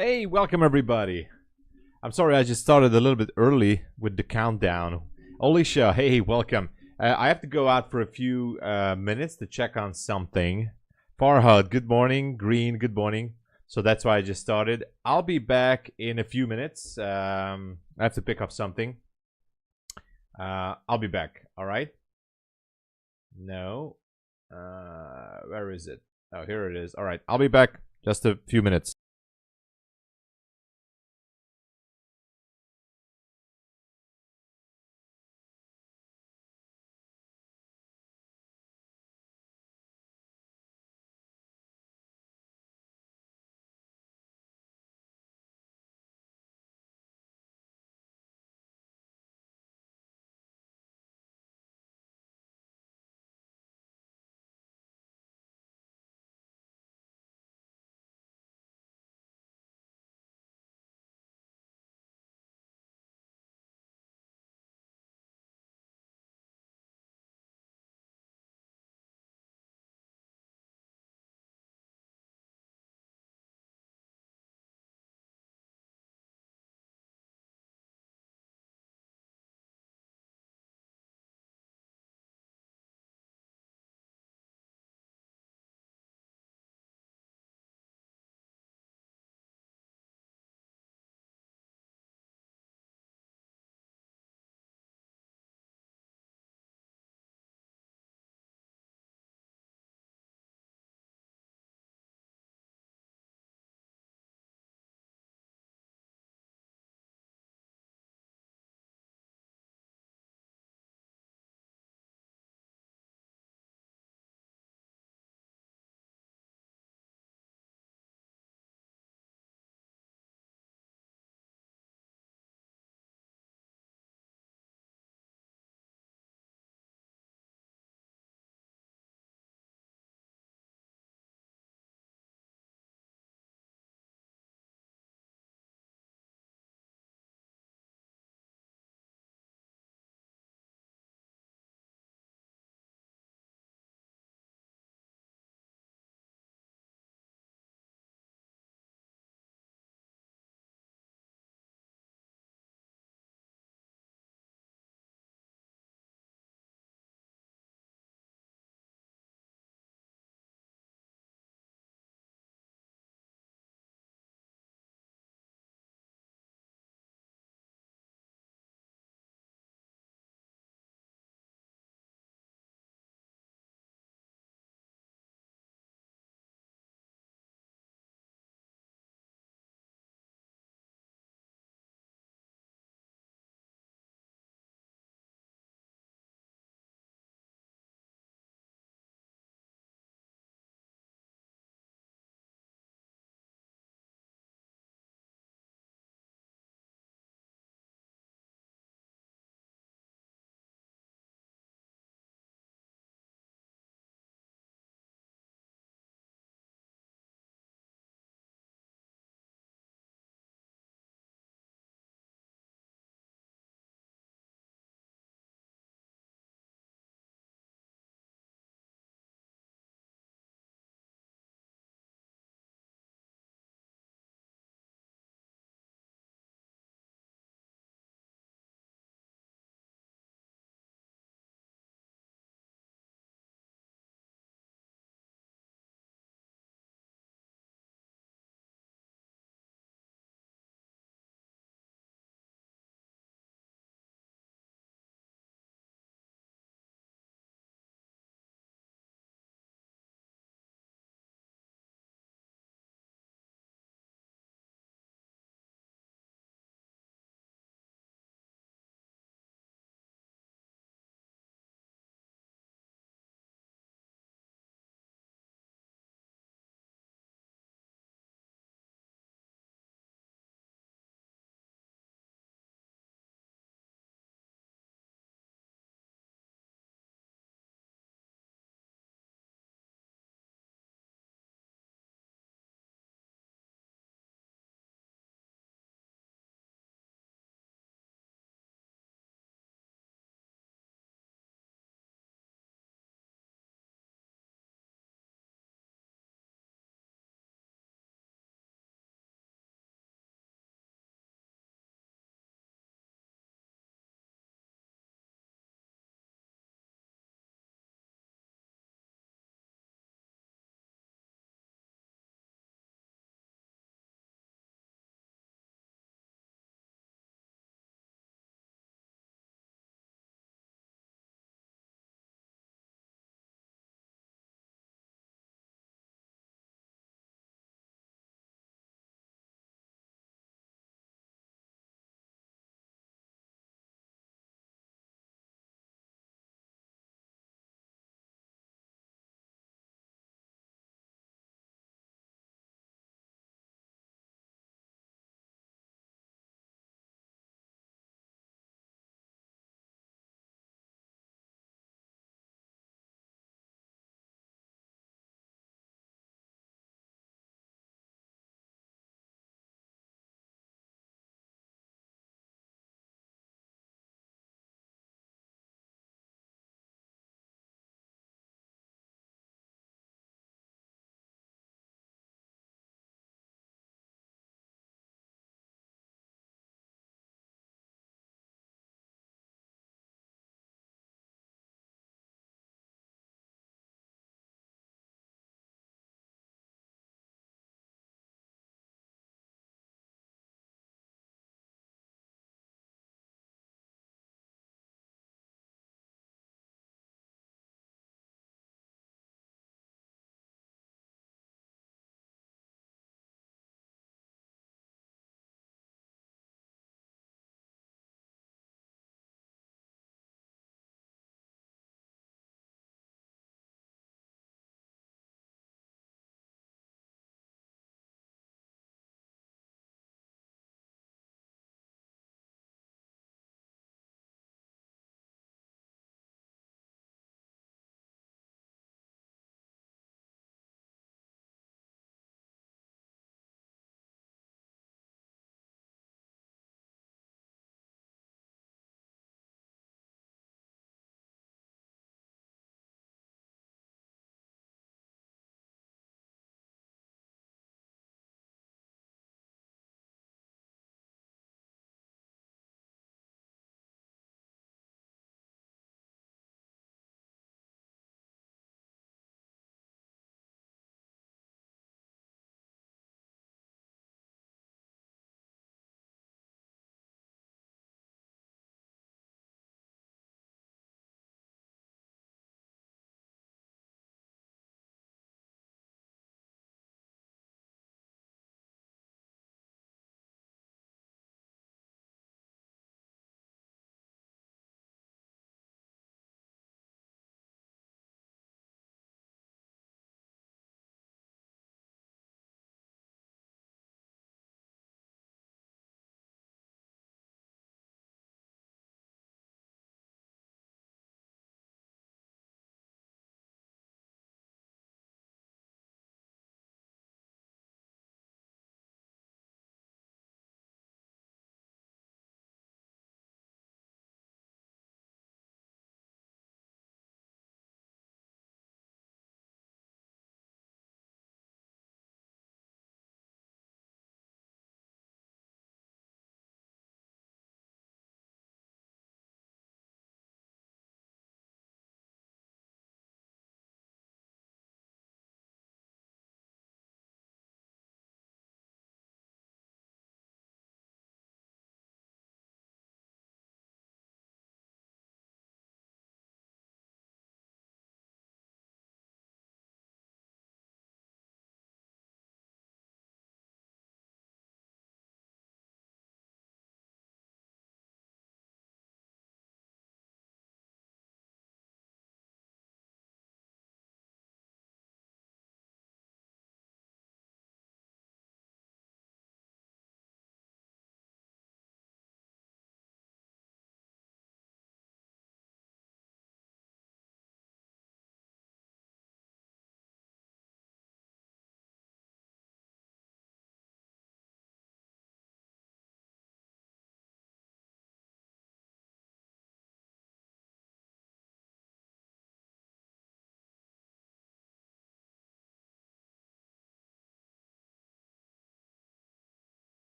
Hey, welcome everybody. I'm sorry I just started a little bit early with the countdown. Alicia, hey, welcome. I have to go out for a few minutes to check on something. Farhad, good morning. Green, good morning. So that's why I just started. I'll be back in a few minutes. I have to pick up something. I'll be back, all right? No. Where is it? Oh, here it is. All right, I'll be back just a few minutes.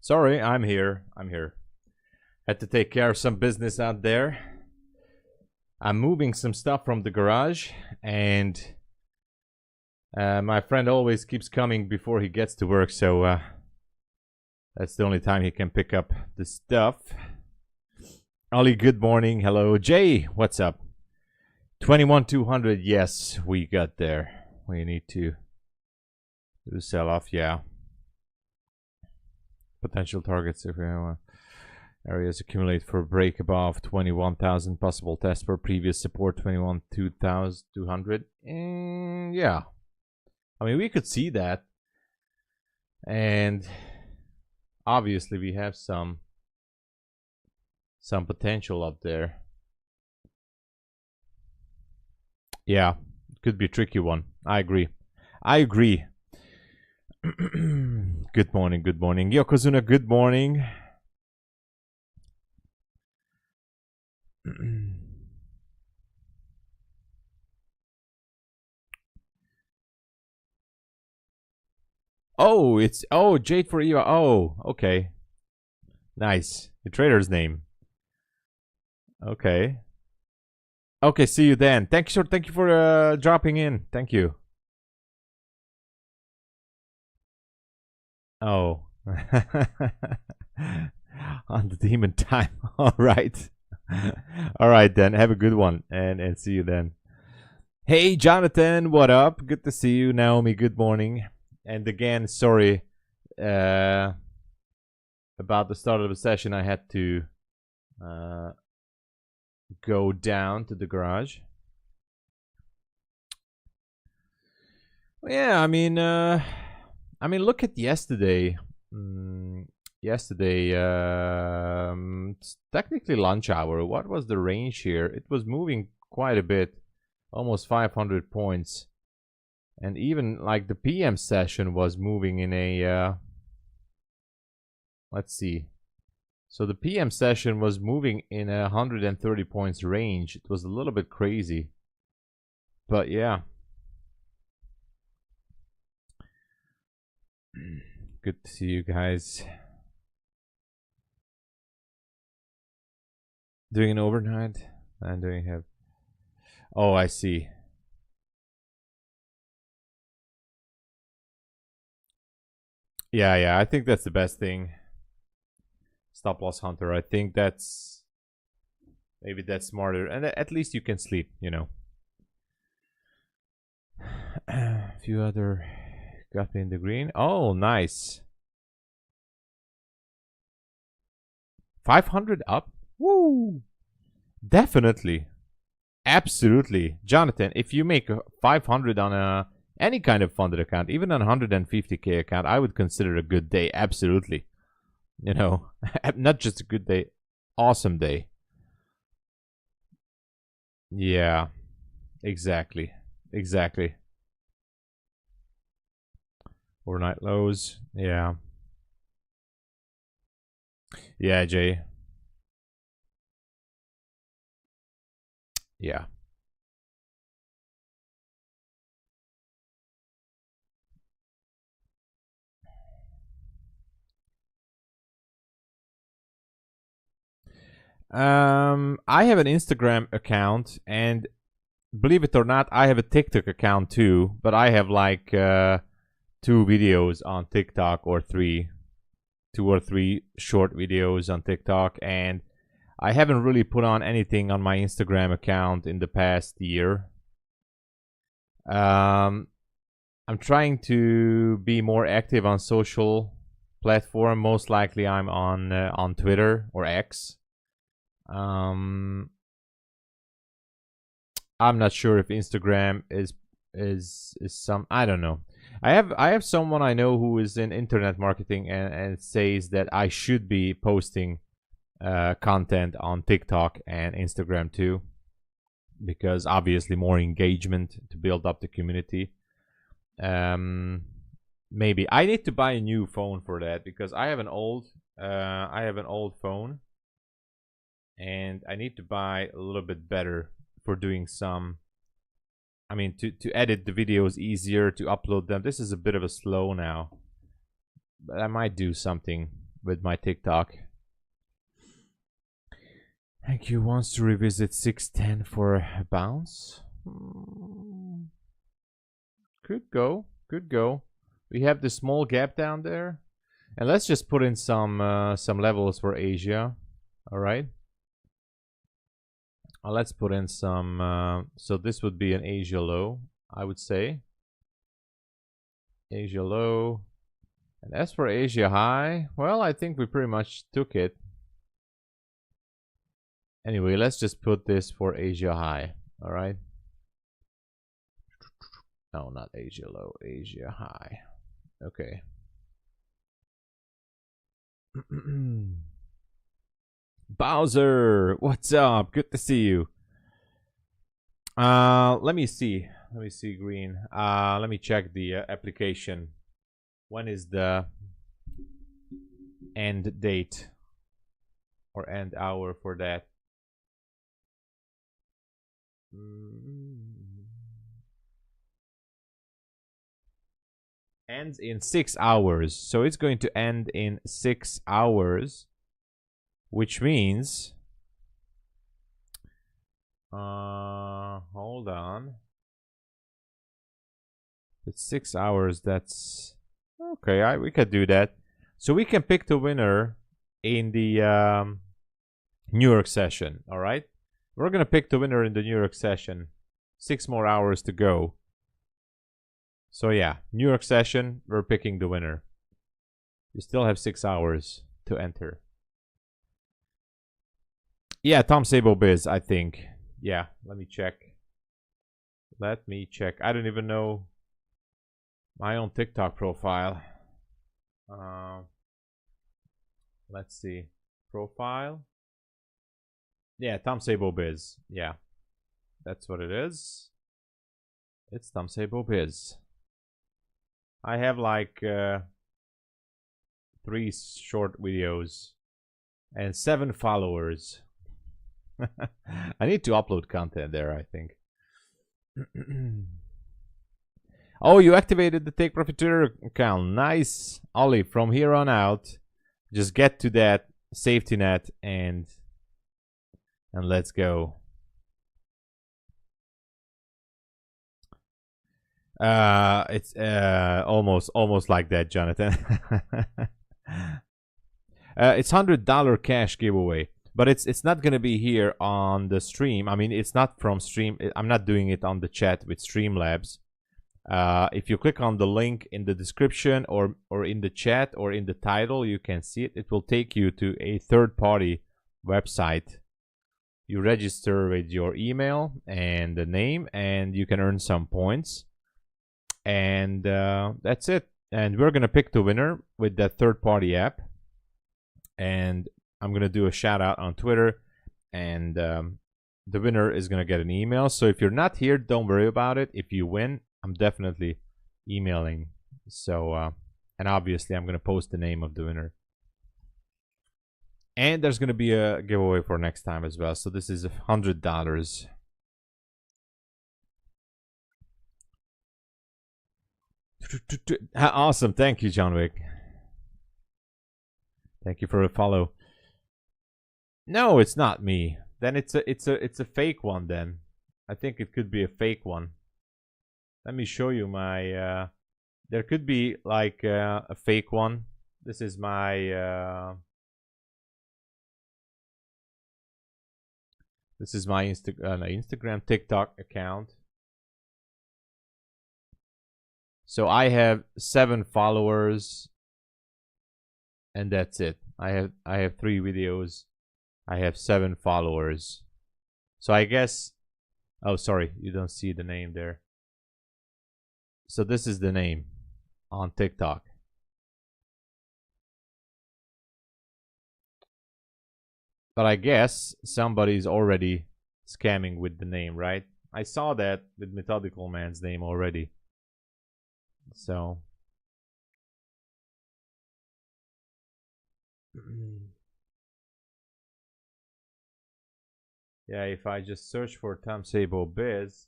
Sorry, I'm here. I'm here. Had to take care of some business out there. I'm moving some stuff from the garage, and my friend always keeps coming before he gets to work, so that's the only time he can pick up the stuff. Ollie, good morning. Hello. Jay, what's up? 21,200. Yes, we got there. We need to do sell off. Yeah. Potential targets if we have areas accumulate for a break above 21,000. Possible test for previous support 21,200. Yeah. I mean, we could see that. And obviously we have some potential up there. Yeah, it could be a tricky one. I agree. Good morning, good morning. Yokozuna, good morning. Oh, it's Jade for Eva. Oh, okay. Nice. The trader's name. Okay. Okay, see you then. Thank you for dropping in. Thank you. Oh. On the demon time. All right. All right then. Have a good one and see you then. Hey Jonathan, what up? Good to see you. Naomi, good morning. And again, sorry about the start of the session. I had to go down to the garage. Yeah, I mean, look at yesterday. Yesterday, it's technically lunch hour. What was the range here? It was moving quite a bit, almost 500 points. And even like the PM session was moving in a, let's see. So the PM session was moving in a 130 points range. It was a little bit crazy. But yeah. Good to see you guys. Doing an overnight? I'm doing have. Oh, I see. Yeah, I think that's the best thing. Stop loss hunter. I think that's maybe that's smarter, and at least you can sleep, you know. A few other got me in the green. Oh, nice. 500 up. Woo! Definitely. Absolutely. Jonathan, if you make 500 on any kind of funded account, even on 150k account, I would consider a good day. Absolutely. You know, not just a good day, awesome day. Yeah, exactly. Overnight lows. Yeah, Jay. Yeah. I have an Instagram account, and believe it or not, I have a TikTok account too. But I have like 2 videos on TikTok, or 2 or 3 short videos on TikTok, and I haven't really put on anything on my Instagram account in the past year. I'm trying to be more active on social platform. Most likely, I'm on Twitter or X. I'm not sure if Instagram is some. I don't know. I have someone I know who is in internet marketing and says that I should be posting content on TikTok and Instagram too, because obviously more engagement to build up the community. Maybe I need to buy a new phone for that, because I have an old phone, and I need to buy a little bit better for doing some. I mean, to edit the videos easier, to upload them. This is a bit of a slow now, but I might do something with my TikTok. Thank you. Wants to revisit 610 for a bounce. Could go. Could go. We have the small gap down there. And let's just put in some levels for Asia. All right. Let's put in some. So this would be an Asia low, I would say. Asia low. And as for Asia high, well, I think we pretty much took it. Anyway, let's just put this for Asia high. All right. No, not Asia low, Asia high. Okay. Bowser, what's up? Good to see you. Let me see. Let me see, Green. Let me check the application. When is the end date or end hour for that? Ends in 6 hours. So it's going to end in 6 hours, which means hold on. It's 6 hours. That's okay. We could do that. So we can pick the winner in the New York session. All right. We're gonna pick the winner in the New York session. 6 more hours to go. So yeah, New York session, we're picking the winner. You still have 6 hours to enter. Yeah, Tom Sabo Biz, I think. Yeah, let me check. Let me check. I don't even know my own TikTok profile. Let's see. Profile. Yeah, Tom Sabo Biz. Yeah, that's what it is. It's Tom Sabo Biz. I have like 3 short videos and 7 followers. I need to upload content there, I think. Oh, you activated the Take Profit Twitter account. Nice. Ollie, from here on out, just get to that safety net and let's go. It's almost like that, Jonathan. It's $100 cash giveaway, but it's not gonna be here on the stream. I mean, it's not from stream. I'm not doing it on the chat with Streamlabs. If you click on the link in the description or in the chat or in the title, you can see it. It will take you to a third-party website. You register with your email and the name, and you can earn some points. And that's it. And we're gonna pick the winner with that third-party app. And I'm gonna do a shout out on Twitter, and the winner is gonna get an email. So if you're not here, don't worry about it. If you win, I'm definitely emailing. So and obviously I'm gonna post the name of the winner. And there's gonna be a giveaway for next time as well. So this is $100. Awesome, thank you, John Wick. Thank you for a follow. No, it's not me. Then it's a fake one. Then I think it could be a fake one. Let me show you my. There could be like a fake one. This is my. This is my Instagram, TikTok account. So I have 7 followers, and that's it. I have 3 videos. I have 7 followers. So I guess. Oh, sorry, you don't see the name there. So this is the name on TikTok. But I guess somebody's already scamming with the name, right? I saw that with Methodical Man's name already. So yeah, if I just search for Tom Sabo Biz,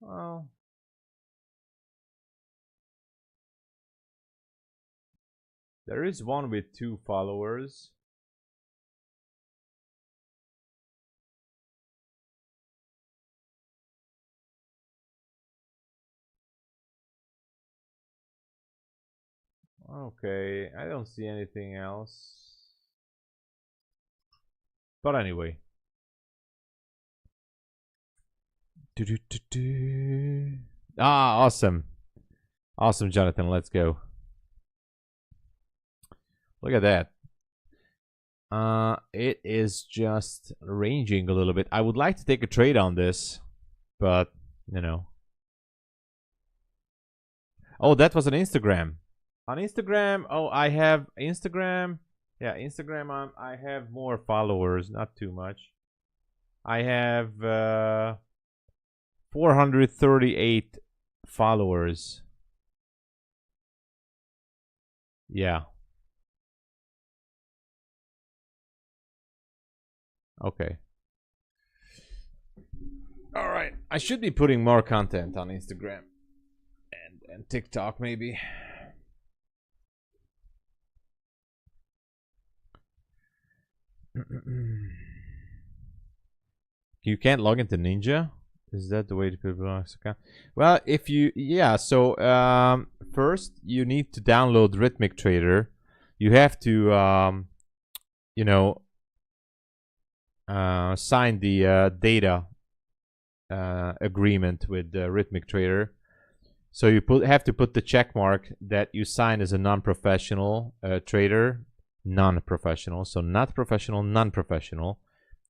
well, There is one with 2 followers. Okay, I don't see anything else. But anyway. Ah, awesome. Awesome, Jonathan. Let's go. Look at that. It is just ranging a little bit. I would like to take a trade on this, but, you know. Oh, that was on Instagram. On Instagram, oh, I have Instagram. Yeah, Instagram, I have more followers, not too much. I have 438 followers. Yeah. Okay. All right. I should be putting more content on Instagram and TikTok maybe. You can't log into Ninja? Is that the way to put Bulenox account? Well, if you, yeah, so first you need to download Rhythmic Trader. You have to, you know, sign the data agreement with Rhythmic Trader. So you have to put the check mark that you sign as a non-professional trader, non-professional, so not professional, non-professional.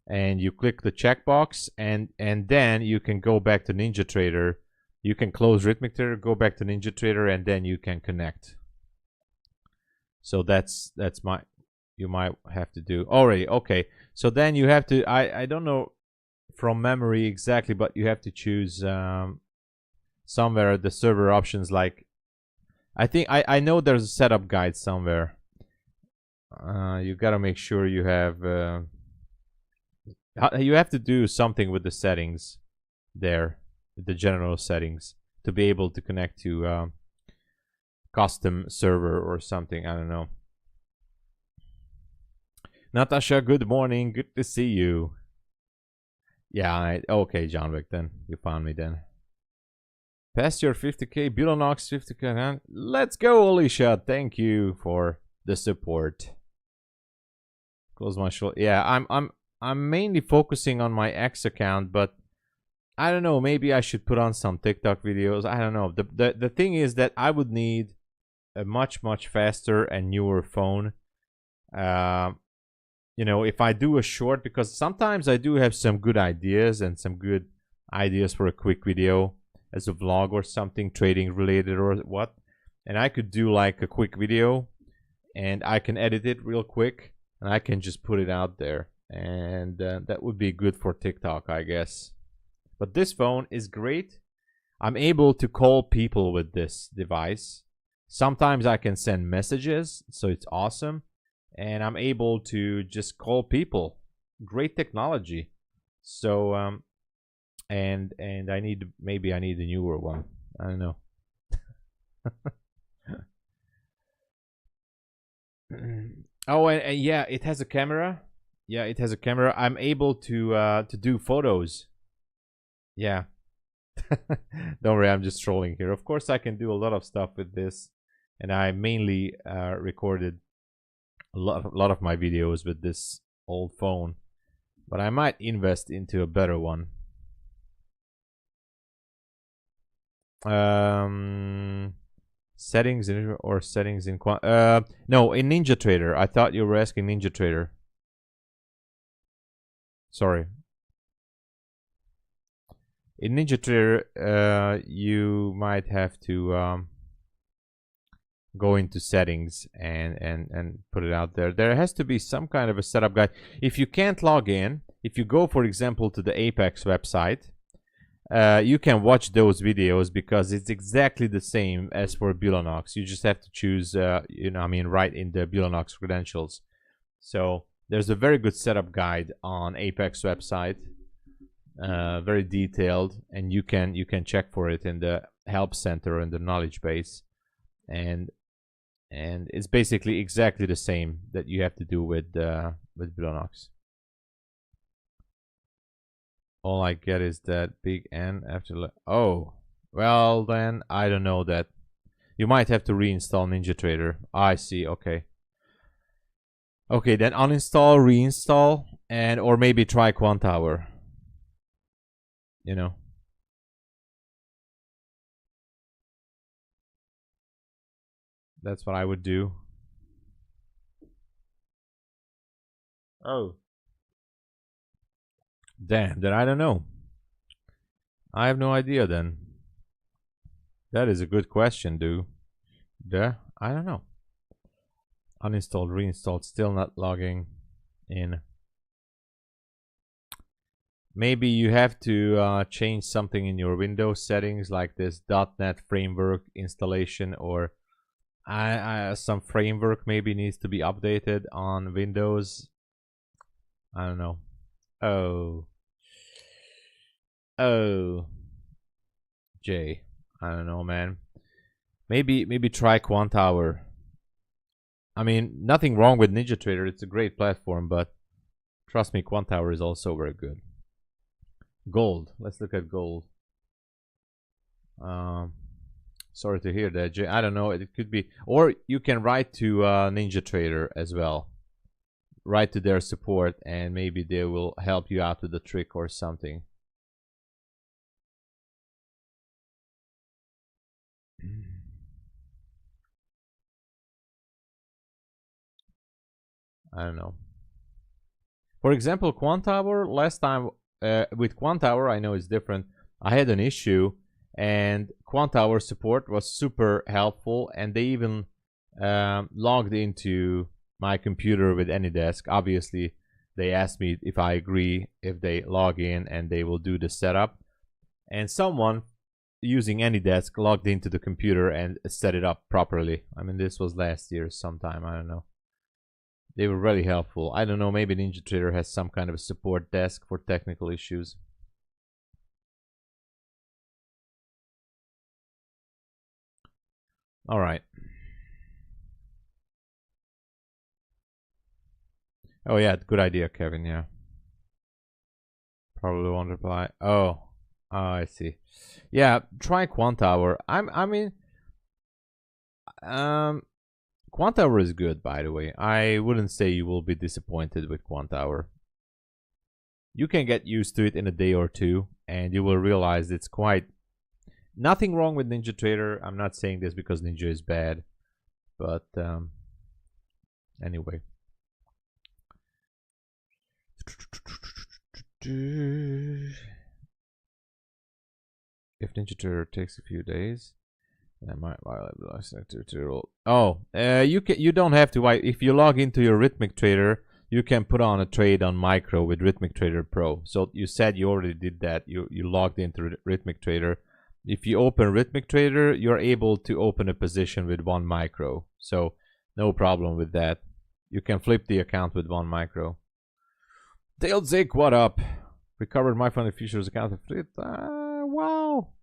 And you click the checkbox, and then you can go back to NinjaTrader. You can close Rhythmic Trader, go back to NinjaTrader, and then you can connect. So that's you might have to do already. Okay, so then you have to, I don't know from memory exactly, but you have to choose somewhere the server options. Like, I think I know there's a setup guide somewhere. You gotta make sure you have. You have to do something with the settings there, with the general settings, to be able to connect to custom server or something. I don't know. Natasha, good morning. Good to see you. Yeah, okay, John Wick, then. You found me then. Past your 50k, Bulenox 50k. Let's go, Alicia. Thank you for the support. Close my shoulder. Yeah, I'm mainly focusing on my X account, but I don't know, maybe I should put on some TikTok videos. I don't know. The thing is that I would need a much faster and newer phone. You know, if I do a short, because sometimes I do have some good ideas and some good ideas for a quick video as a vlog or something trading related or what, and I could do like a quick video and I can edit it real quick and I can just put it out there. And that would be good for TikTok, I guess. But this phone is great. I'm able to call people with this device. Sometimes I can send messages, so it's awesome. And I'm able to just call people. Great technology. So and maybe I need a newer one. I don't know. Oh, and yeah, it has a camera. Yeah, it has a camera. I'm able to do photos. Yeah. Don't worry, I'm just trolling here. Of course, I can do a lot of stuff with this, and I mainly recorded a lot of my videos with this old phone, but I might invest into a better one. Settings or settings in no, in NinjaTrader. I thought you were asking NinjaTrader. Sorry. In NinjaTrader, you might have to go into settings and put it out there. There has to be some kind of a setup guide. If you can't log in, if you go, for example, to the Apex website, you can watch those videos because it's exactly the same as for Bulenox. You just have to choose, you know, I mean, right in the Bulenox credentials. So there's a very good setup guide on Apex website, very detailed, and you can check for it in the help center and the knowledge base, and And it's basically exactly the same that you have to do with Bulenox. All I get is that big N after. Oh, well then I don't know that. You might have to reinstall NinjaTrader. I see. Okay. Okay, then uninstall, reinstall, and or maybe try Quantower. You know. That's what I would do. Oh. Damn, then I don't know. I have no idea then. That is a good question, dude. Yeah, I don't know. Uninstalled, reinstalled, still not logging in. Maybe you have to change something in your Windows settings, like this .NET framework installation, or some framework maybe needs to be updated on Windows. I don't know. Oh, Jay, I don't know, man. Maybe try Quantower. I mean, nothing wrong with NinjaTrader. It's a great platform, but trust me, Quantower is also very good. Gold. Let's look at gold. Sorry to hear that, Jay. I don't know. It could be, or you can write to NinjaTrader as well. Write to their support, and maybe they will help you out with the trick or something. I don't know. For example, Quantower, last time with Quantower, I know it's different. I had an issue, and Quantower support was super helpful, and they even logged into my computer with AnyDesk. Obviously, they asked me if I agree if they log in, and they will do the setup. And someone using AnyDesk logged into the computer and set it up properly. I mean, this was last year sometime. I don't know. They were really helpful. I don't know, maybe NinjaTrader has some kind of a support desk for technical issues. All right. Oh yeah, good idea, Kevin. Yeah. Probably won't reply. Oh, I see. Yeah, try Quantower. Quantower is good, by the way. I wouldn't say you will be disappointed with Quantower. You can get used to it in a day or two, and you will realize it's quite. Nothing wrong with NinjaTrader. I'm not saying this because Ninja is bad, but anyway. If NinjaTrader takes a few days, that might violate the license rule. Oh, you don't have to. If you log into your Rhythmic Trader, you can put on a trade on Micro with Rhythmic Trader Pro. So you said you already did that. You logged into Rhythmic Trader. If you open Rhythmic Trader, you're able to open a position with 1 micro. So no problem with that. You can flip the account with 1 micro. Dale Zick, what up? Recovered MyFundedFutures account. Wow.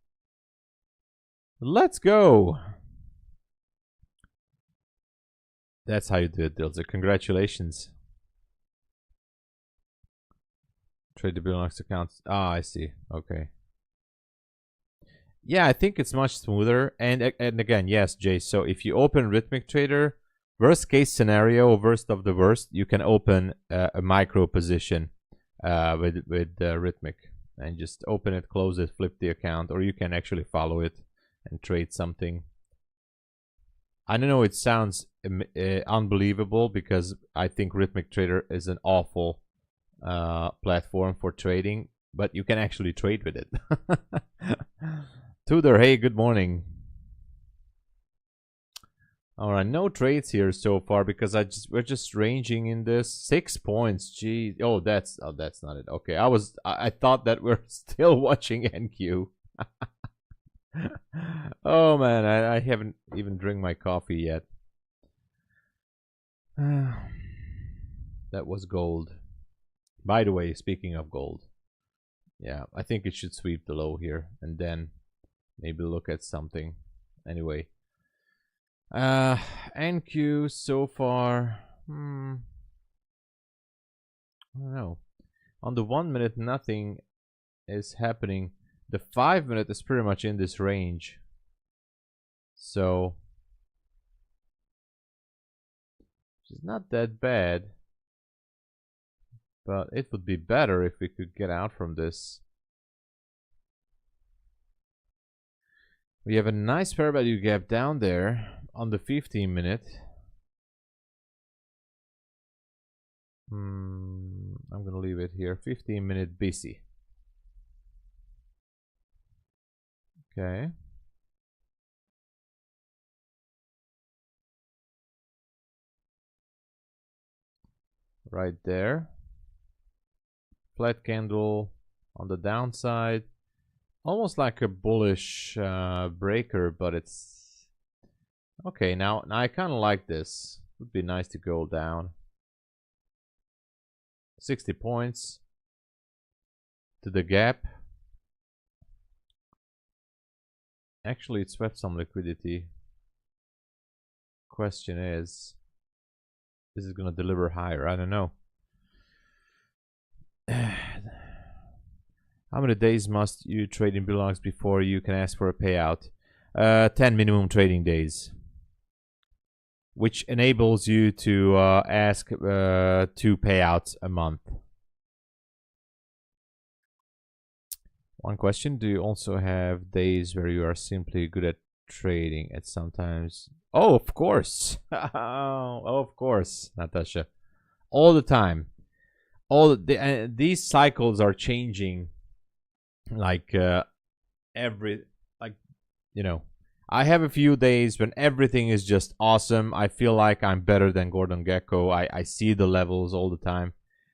Let's go. That's how you do it, Dale Zick. Congratulations. Trade the Bulenox accounts. Ah, I see. Okay. Yeah, I think it's much smoother. And again, yes, Jay. So if you open Rhythmic Trader, worst case scenario, worst of the worst, you can open a micro position with Rhythmic, and just open it, close it, flip the account, or you can actually follow it and trade something. I don't know. It sounds unbelievable because I think Rhythmic Trader is an awful platform for trading, but you can actually trade with it. Tudor, hey, good morning. All right, no trades here so far because we're just ranging in this 6 points. Gee, that's not it. Okay, I thought that we're still watching NQ. Oh man, I haven't even drank my coffee yet. That was gold. By the way, speaking of gold, yeah, I think it should sweep the low here and then maybe look at something. Anyway, NQ so far. I don't know. On the 1 minute, nothing is happening. The 5 minute is pretty much in this range. So it's not that bad. But it would be better if we could get out from this. We have a nice fair value gap down there on the 15 minute. I'm gonna leave it here. 15 minute busy. Okay. Right there. Flat candle on the downside. Almost like a bullish breaker, but it's okay. Now I kind of like this. Would be nice to go down 60 points to the gap. Actually, it swept some liquidity. Question is it gonna deliver higher? I don't know. How many days must you trade in Bulenox before you can ask for a payout? 10 minimum trading days, which enables you to ask 2 payouts a month. One question: do you also have days where you are simply good at trading at sometimes? Oh, of course. Oh, of course, Natasha. All the time. These cycles are changing. Like every, like, you know, I have a few days when everything is just awesome. I feel like I'm better than Gordon Gekko. I see the levels all the time.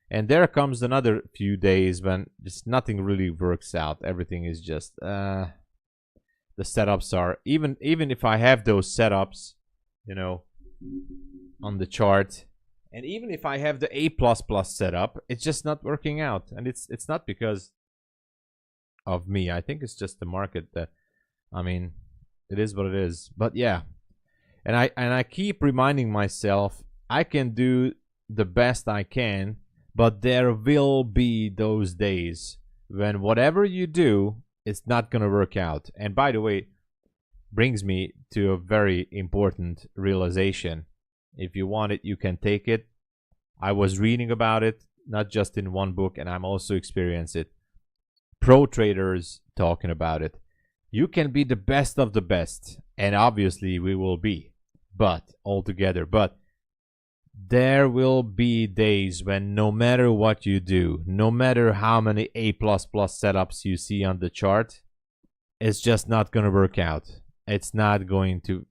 And there comes another few days when just nothing really works out. Everything is just the setups are even if I have those setups, you know, on the chart, and even if I have the A++ setup, it's just not working out. And it's not because of me. I think it's just the market that, I mean, it is what it is. But yeah, and I keep reminding myself I can do the best I can, but there will be those days when whatever you do, it's not gonna work out. And by the way, brings me to a very important realization. If you want it, you can take it. I was reading about it, not just in one book, and I'm also experiencing it. Pro traders talking about it. You can be the best of the best, and obviously we will be, but altogether. But there will be days when no matter what you do, no matter how many A++ setups you see on the chart, it's just not going to work out. It's not going to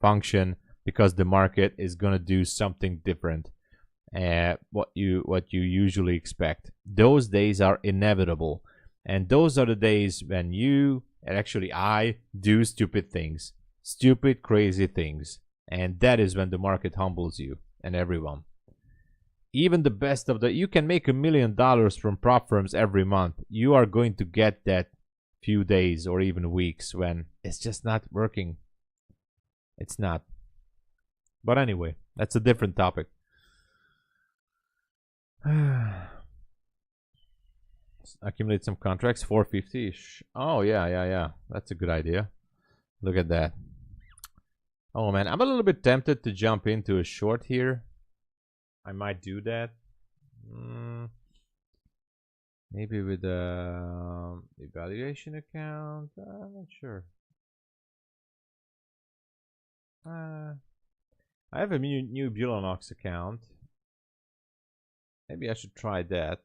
function because the market is going to do something different. What you usually expect. Those days are inevitable. And those are the days when you, and actually I, do stupid things. Stupid, crazy things. And that is when the market humbles you and everyone. Even the best of the, you can make $1 million from prop firms every month. You are going to get that few days or even weeks when it's just not working. It's not. But anyway, that's a different topic. Accumulate some contracts, 450-ish. Oh, yeah. That's a good idea. Look at that. Oh, man. I'm a little bit tempted to jump into a short here. I might do that. Maybe with the evaluation account. I'm not sure. I have a new Bulenox account. Maybe I should try that.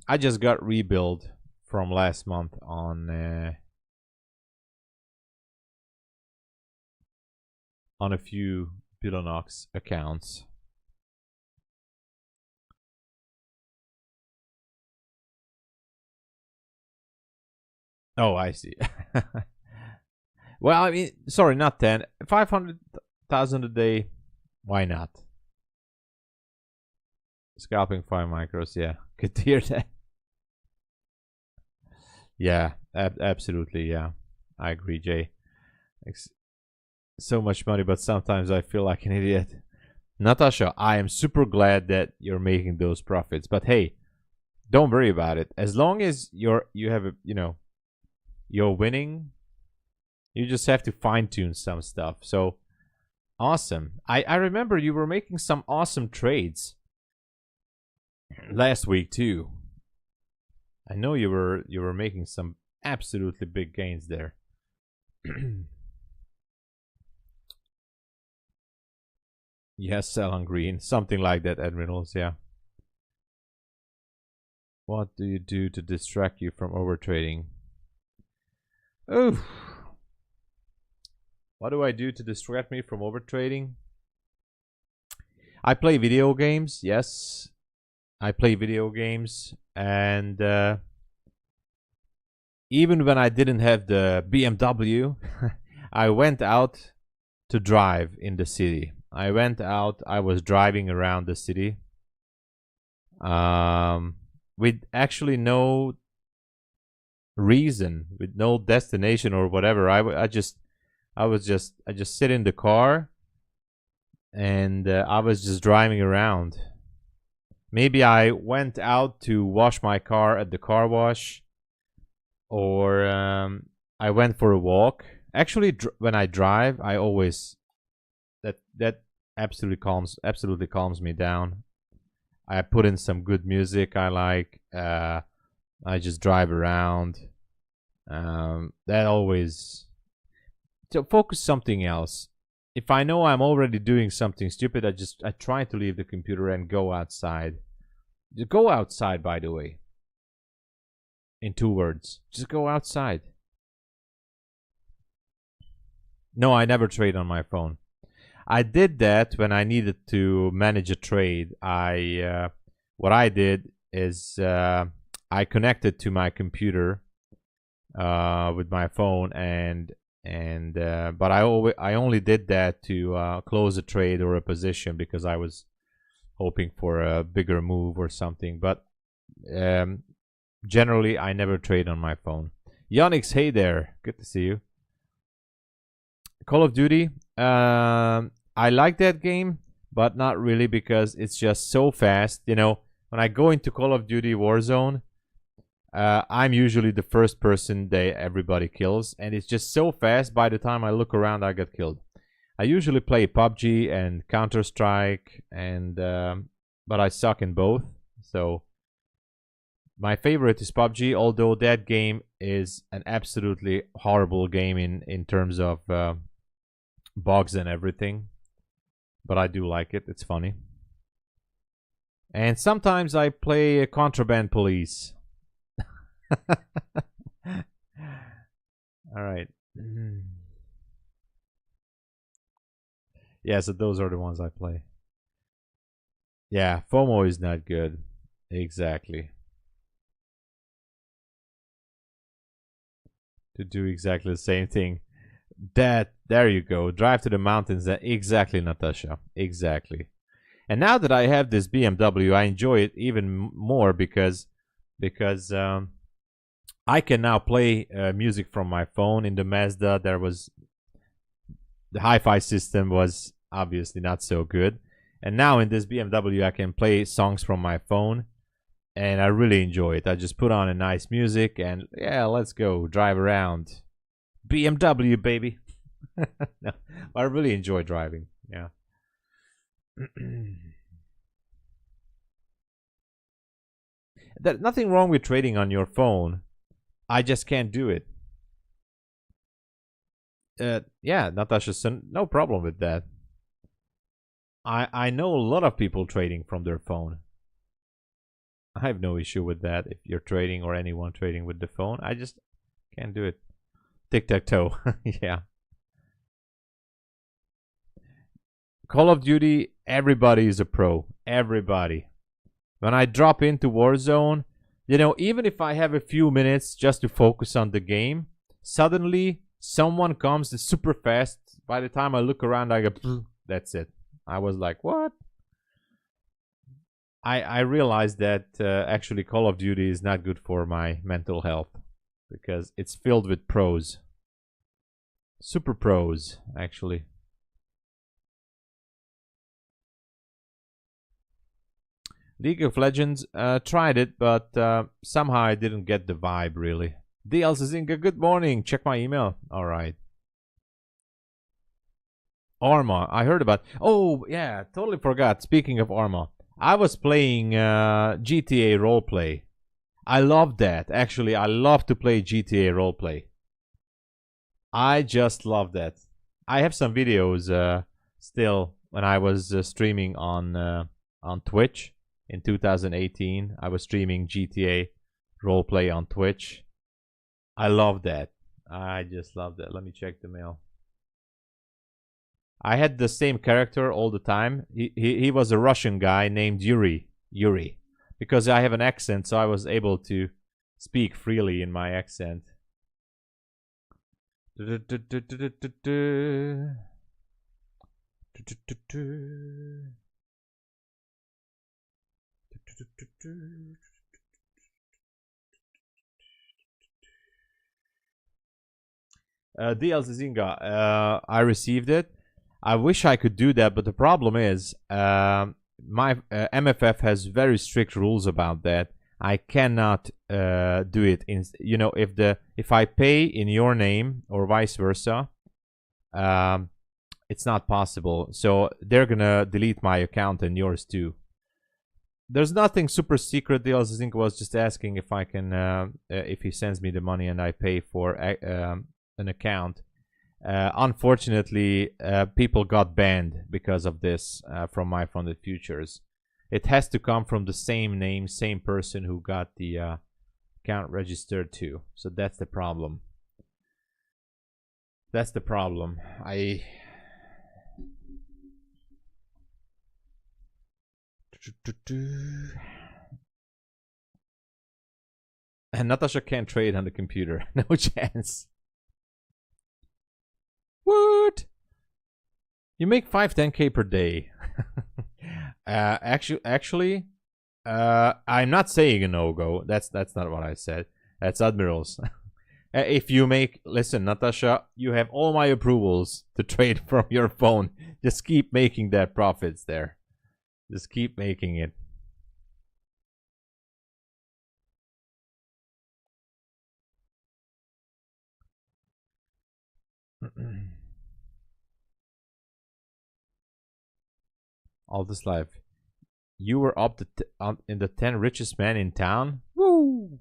I just got rebuild from last month on a few Bulenox accounts. Oh, I see. Well, I mean, sorry, not 10. 500,000 a day. Why not? Scalping 5 micros, yeah. Good to hear that. Yeah, absolutely. Yeah, I agree, Jay. So much money, but sometimes I feel like an idiot. Natasha, I am super glad that you're making those profits, but hey, don't worry about it. As long as you have a, you're winning, you just have to fine tune some stuff. So awesome. I remember you were making some awesome trades last week too. I know you were making some absolutely big gains there. Yes, sell on green, something like that, Admirals. Yeah. What do you do to distract you from overtrading? Oh, what do I do to distract me from overtrading? I play video games. Yes, I play video games, and even when I didn't have the BMW, I went out to drive in the city. I went out. I was driving around the city, with actually no reason, with no destination or whatever. I just sit in the car, and I was just driving around. Maybe I went out to wash my car at the car wash, or I went for a walk. Actually, when I drive, I always that absolutely calms me down. I put in some good music I like. I just drive around. That always to focus something else. If I know I'm already doing something stupid, I try to leave the computer and go outside. Just go outside, by the way. In 2 words, just go outside. No, I never trade on my phone. I did that when I needed to manage a trade. What I did is I connected to my computer with my phone, but I only did that to close a trade or a position because I was hoping for a bigger move or something. But generally, I never trade on my phone. Yonix, hey there, good to see you. Call of Duty, I like that game, but not really because it's just so fast. When I go into Call of Duty Warzone, I'm usually the first person that everybody kills, and it's just so fast. By the time I look around, I get killed. I usually play PUBG and Counter-Strike, but I suck in both. So my favorite is PUBG, although that game is an absolutely horrible game in terms of bugs and everything. But I do like it. It's funny. And sometimes I play Contraband Police. All right. Yeah, so those are the ones I play. Yeah, FOMO is not good. Exactly. To do exactly the same thing. There you go. Drive to the mountains. Exactly, Natasha. Exactly. And now that I have this BMW, I enjoy it even more because I can now play music from my phone. In the Mazda, the hi-fi system was obviously not so good, and now in this BMW, I can play songs from my phone, and I really enjoy it. I just put on a nice music, and yeah, let's go drive around. BMW, baby. No, I really enjoy driving. Yeah. There's nothing wrong with trading on your phone. I just can't do it. Yeah, Natasha, no problem with that. I know a lot of people trading from their phone. I have no issue with that. If you're trading or anyone trading with the phone, I just can't do it. Tic-tac-toe. Yeah. Call of Duty, everybody is a pro. Everybody. When I drop into Warzone, even if I have a few minutes just to focus on the game, suddenly someone comes super fast. By the time I look around, I go, that's it. I was like, what? I realized that actually Call of Duty is not good for my mental health. because it's filled with pros. Super pros, actually. League of Legends, tried it, but somehow I didn't get the vibe, really. DL Zinga, good morning. Check my email. All right. Arma, I heard about. Oh, yeah, totally forgot. Speaking of Arma, I was playing GTA roleplay. I love that. Actually, I love to play GTA roleplay. I just love that. I have some videos still when I was streaming on Twitch in 2018. I was streaming GTA roleplay on Twitch. I love that. I just love that. Let me check the mail. I had the same character all the time. He was a Russian guy named Yuri. Because I have an accent, so I was able to speak freely in my accent. DL Zinga, I received it. I wish I could do that, but the problem is my MFF has very strict rules about that. I cannot do it in, you know, if I pay in your name or vice versa, it's not possible. So they're gonna delete my account and yours too. There's nothing super secret. The Zinga was just asking if I can, if he sends me the money and I pay for an account. Unfortunately, people got banned because of this from MyFundedFutures. It has to come from the same name, same person who got the account registered to. So that's the problem. That's the problem. And Natasha can't trade on the computer. No chance. What? You make 5-10K per day. Actually, I'm not saying a no-go. That's not what I said. That's Admirals. If you make, listen, Natasha, you have all my approvals to trade from your phone. Just keep making that profits there. Just keep making it. All this life. You were up in the 10 richest men in town? Woo!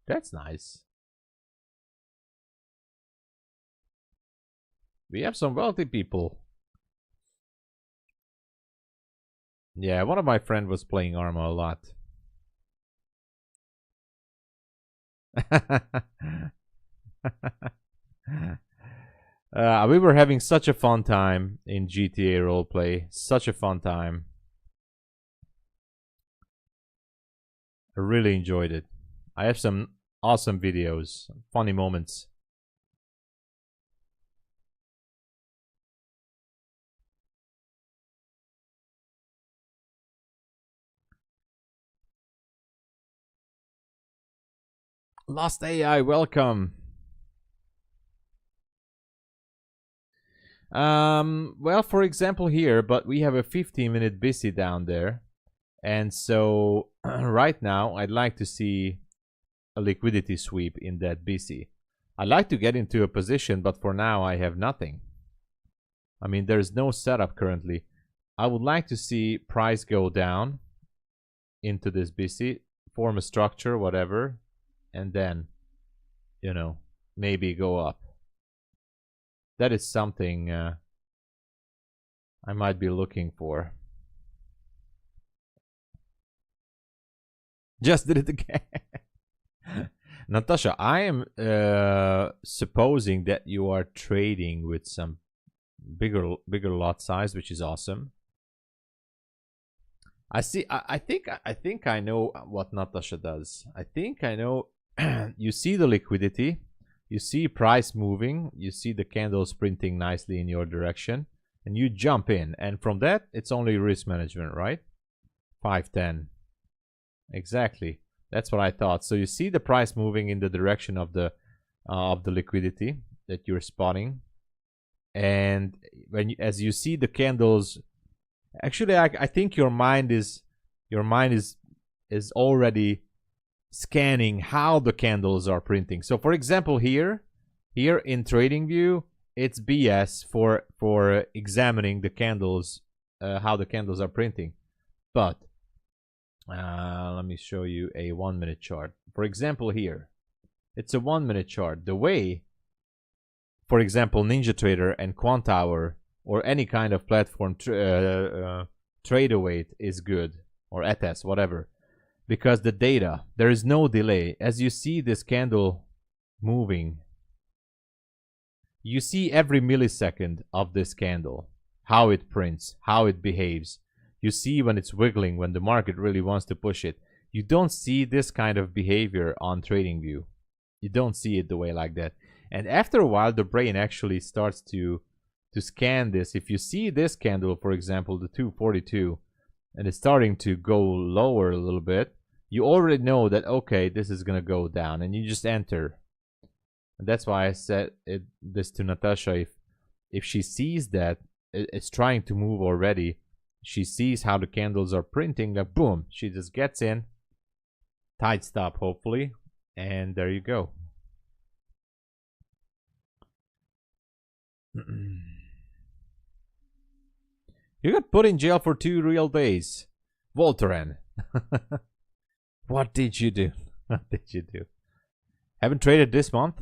That's nice. We have some wealthy people. Yeah, one of my friends was playing Arma a lot. We were having such a fun time in GTA roleplay. Such a fun time. I really enjoyed it. I have some awesome videos, funny moments. Lost AI, welcome. Well, for example here, but we have a 15-minute busy down there. And so right now, I'd like to see a liquidity sweep in that busy. I'd like to get into a position, but for now, I have nothing. I mean, there's no setup currently. I would like to see price go down into this busy, form a structure, whatever, and then, you know, maybe go up. That is something I might be looking for. Just did it again. Natasha, I am supposing that you are trading with some bigger lot size, which is awesome. I see. I think I know what Natasha does. I think I know. You see the liquidity. You see price moving. You see the candles printing nicely in your direction, and you jump in. And from that, it's only risk management, right? 5-10. Exactly. That's what I thought. So you see the price moving in the direction of the of the liquidity that you're spotting. And as you see the candles, actually, I think your mind is already scanning how the candles are printing. So, for example, here in TradingView, it's BS for examining the candles, how the candles are printing. But let me show you a 1 minute chart. For example, here, it's a 1 minute chart. The way, for example, NinjaTrader and Quanthour or any kind of platform TradeAwait is good, or ETS, whatever, because the data, there is no delay. As you see this candle moving, you see every millisecond of this candle, how it prints, how it behaves. You see when it's wiggling, when the market really wants to push it. You don't see this kind of behavior on TradingView. You don't see it the way like that. And after a while, the brain actually starts to scan this. If you see this candle, for example, the 242, and it's starting to go lower a little bit, you already know that, okay, this is going to go down, and you just enter. And that's why I said this to Natasha. If she sees that it's trying to move already, she sees how the candles are printing, like boom, she just gets in, tight stop hopefully, and there you go. You got put in jail for 2 real days, Voltaren. What did you do? What did you do? Haven't traded this month?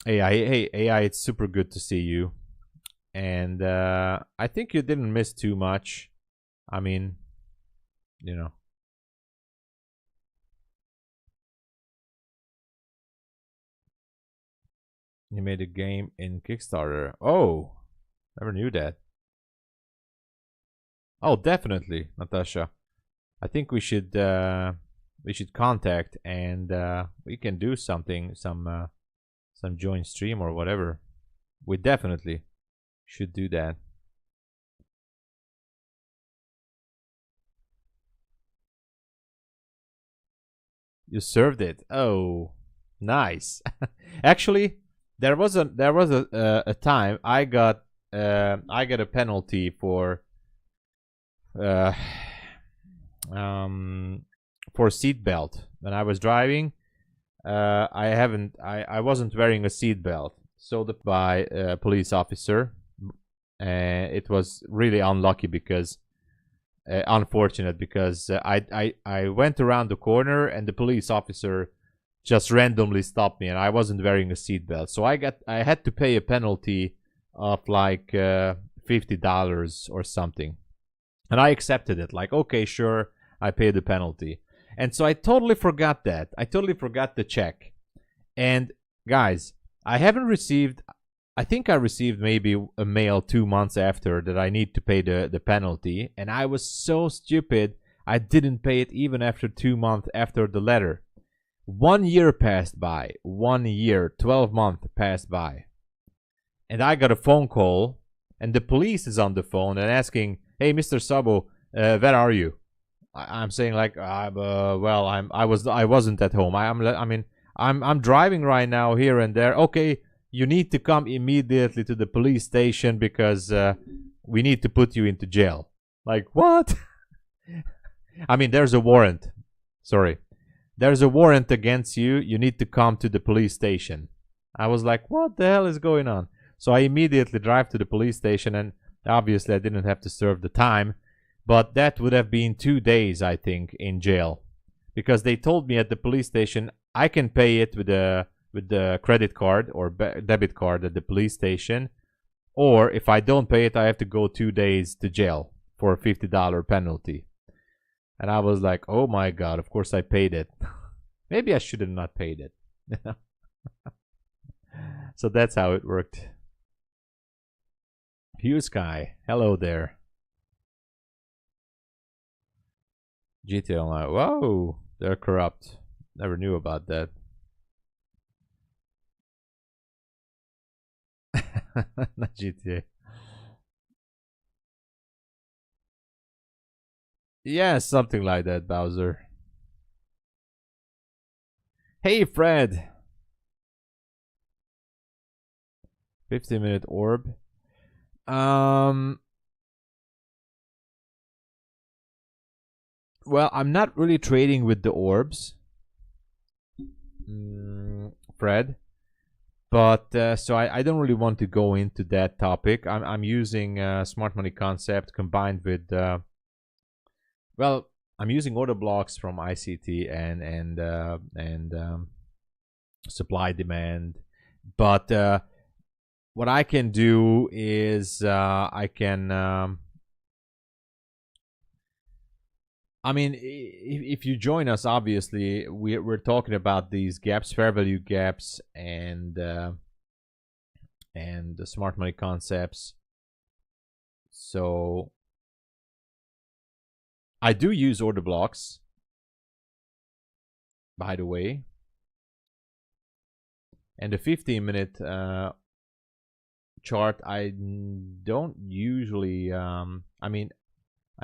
AI, hey AI, it's super good to see you, and I think you didn't miss too much. I mean, you know. You made a game in Kickstarter. Oh, never knew that. Oh, definitely, Natasha. I think we should contact, and we can do something, some joint stream or whatever. We definitely should do that. You served it. Oh, nice. Actually, there was a time I got a penalty for seatbelt when I was driving. I wasn't wearing a seatbelt, so by a police officer. It was really unlucky because unfortunate because I went around the corner and the police officer just randomly stopped me, and I wasn't wearing a seatbelt, so I had to pay a penalty of like $50 or something, and I accepted it. Like, okay, sure, I paid the penalty. And so I totally forgot that. I totally forgot the check. And guys, I haven't received, I think I received maybe a mail 2 months after that I need to pay the penalty. And I was so stupid, I didn't pay it even after 2 months after the letter. 1 year passed by. 1 year, 12 months passed by. And I got a phone call, and the police is on the phone and asking, hey, Mr. Sabo, where are you? I'm saying like, well, I wasn't at home. I'm driving right now here and there. Okay, you need to come immediately to the police station because we need to put you into jail. Like, what? I mean, there's a warrant. Sorry, there's a warrant against you. You need to come to the police station. I was like, what the hell is going on? So I immediately drive to the police station, and obviously I didn't have to serve the time. But that would have been 2 days, I think, in jail, because they told me at the police station I can pay it with the credit card or debit card at the police station, or if I don't pay it, I have to go 2 days to jail for a $50 penalty. And I was like, oh my god! Of course I paid it. Maybe I should have not paid it. So that's how it worked. Hugh Sky, hello there. GTA Online. Whoa, they're corrupt. Never knew about that. Not GTA. Yeah, something like that, Bowser. Hey, Fred. 50-minute orb. Well, I'm not really trading with the orbs, Fred. But so I don't really want to go into that topic. I'm using smart money concept combined with well, I'm using order blocks from ICT and supply demand. But what I can do is I can. I mean, if you join us, obviously we're talking about these gaps, fair value gaps, and the smart money concepts. So I do use order blocks, by the way, and the 15-minute chart I don't usually. I mean,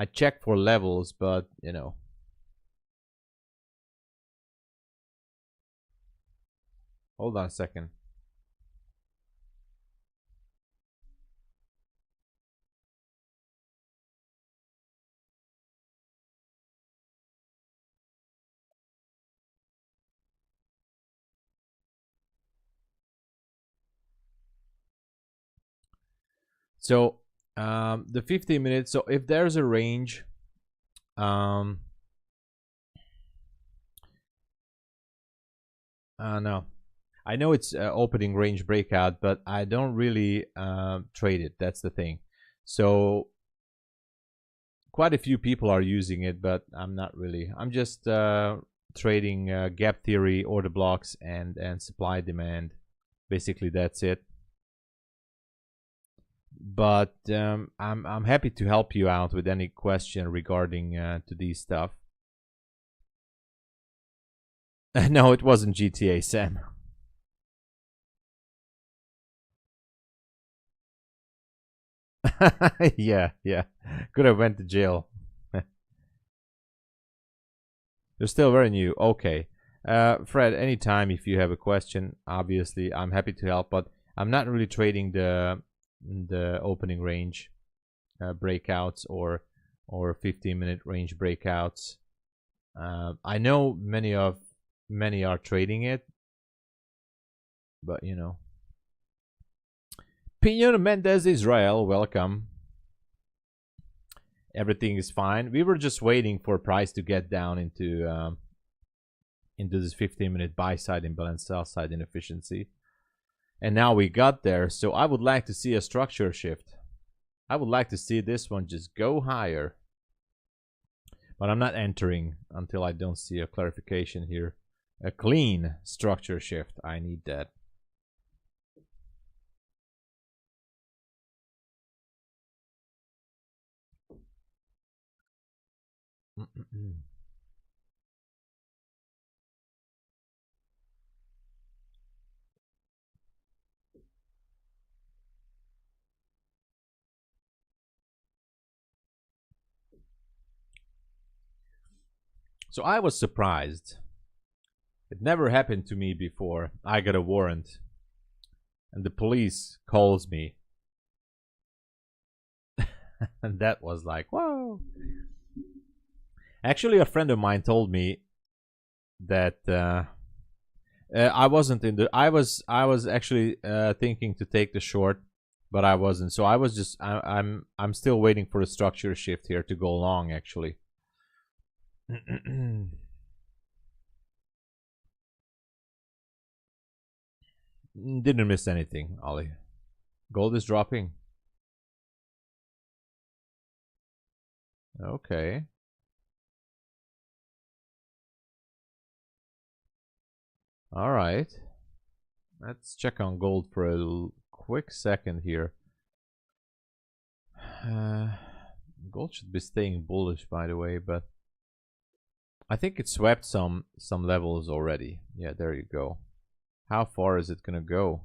I check for levels, but you know. Hold on a second. So the 15 minutes. So if there's a range, no, I know it's opening range breakout, but I don't really trade it. That's the thing. So quite a few people are using it, but I'm not really. I'm just trading gap theory, order blocks, and supply demand. Basically, that's it. But I'm happy to help you out with any question regarding to these stuff. No, it wasn't GTA, Sam. Yeah. Could have went to jail. They're still very new. Okay. Fred, anytime if you have a question, obviously I'm happy to help, but I'm not really trading the opening range breakouts or 15-minute range breakouts. I know many are trading it, but you know. Pinon Mendez Israel, welcome. Everything is fine. We were just waiting for price to get down into this 15-minute buy side imbalance, sell side inefficiency. And now we got there, so I would like to see a structure shift. I would like to see this one just go higher. But I'm not entering until I don't see a clarification here. A clean structure shift. I need that. So I was surprised. It never happened to me before. I got a warrant and the police calls me. And that was like, whoa. Actually, a friend of mine told me that I wasn't in the. I was actually thinking to take the short, but I wasn't. So I was just. I'm still waiting for a structure shift here to go long. Actually. Didn't miss anything, Ollie. Gold is dropping. Okay. All right. Let's check on gold for a quick second here. Gold should be staying bullish, by the way, but I think it swept some levels already. Yeah, there you go. How far is it gonna go?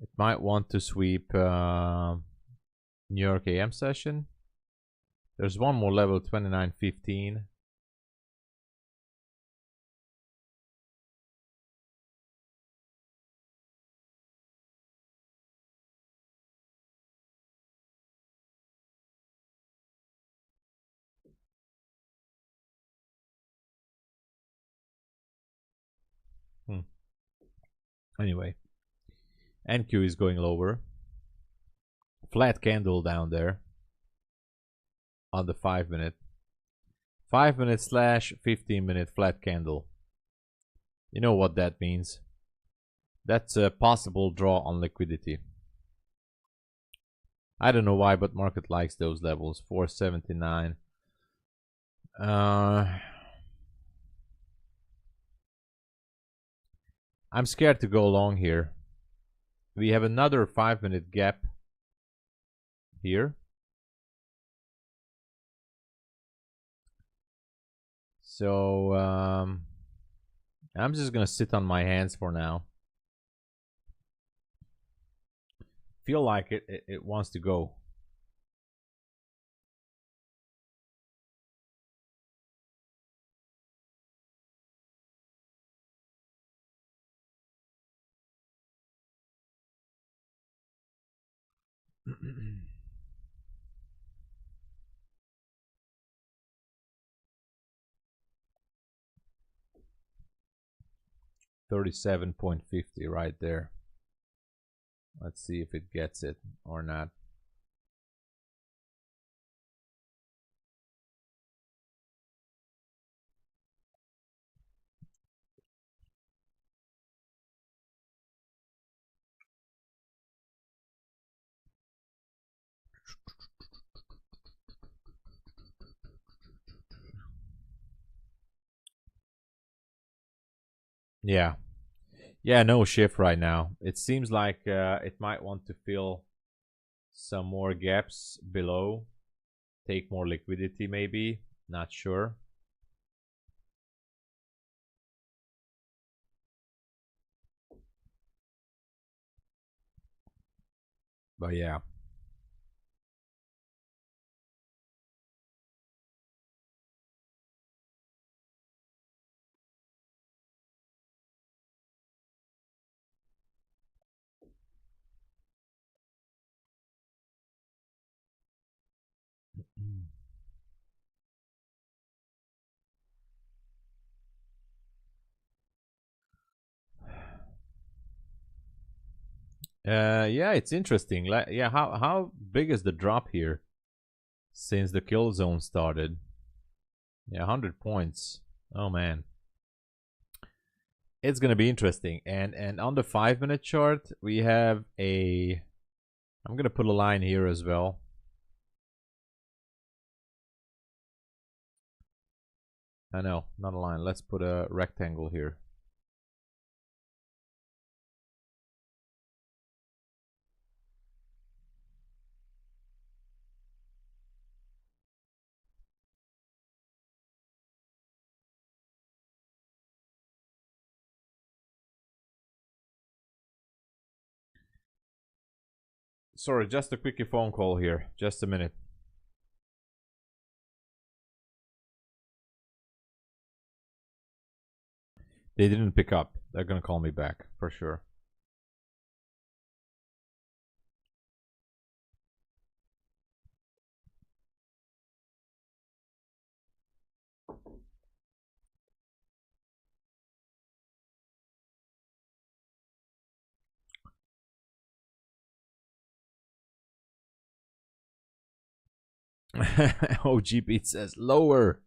It might want to sweep New York AM session. There's one more level, 29.15. Anyway, NQ is going lower. Flat candle down there on the 5 minute. 5 minute slash 15-minute flat candle. You know what that means. That's a possible draw on liquidity. I don't know why, but market likes those levels. 479. I'm scared to go long here. We have another 5 minute gap here. So I'm just gonna sit on my hands for now. Feel like it wants to go. $37.50 right there. Let's see if it gets it or not. Yeah. Yeah, no shift right now. It seems like it might want to fill some more gaps below. Take more liquidity maybe. Not sure. But yeah. Yeah, it's interesting. Like, yeah, how big is the drop here since the kill zone started? Yeah, 100 points. Oh man, it's gonna be interesting. And on the 5 minute chart, we have a. I'm gonna put a line here as well. No, not a line. Let's put a rectangle here. Sorry, just a quickie phone call here. Just a minute. They didn't pick up. They're gonna call me back for sure. OG Beat says lower.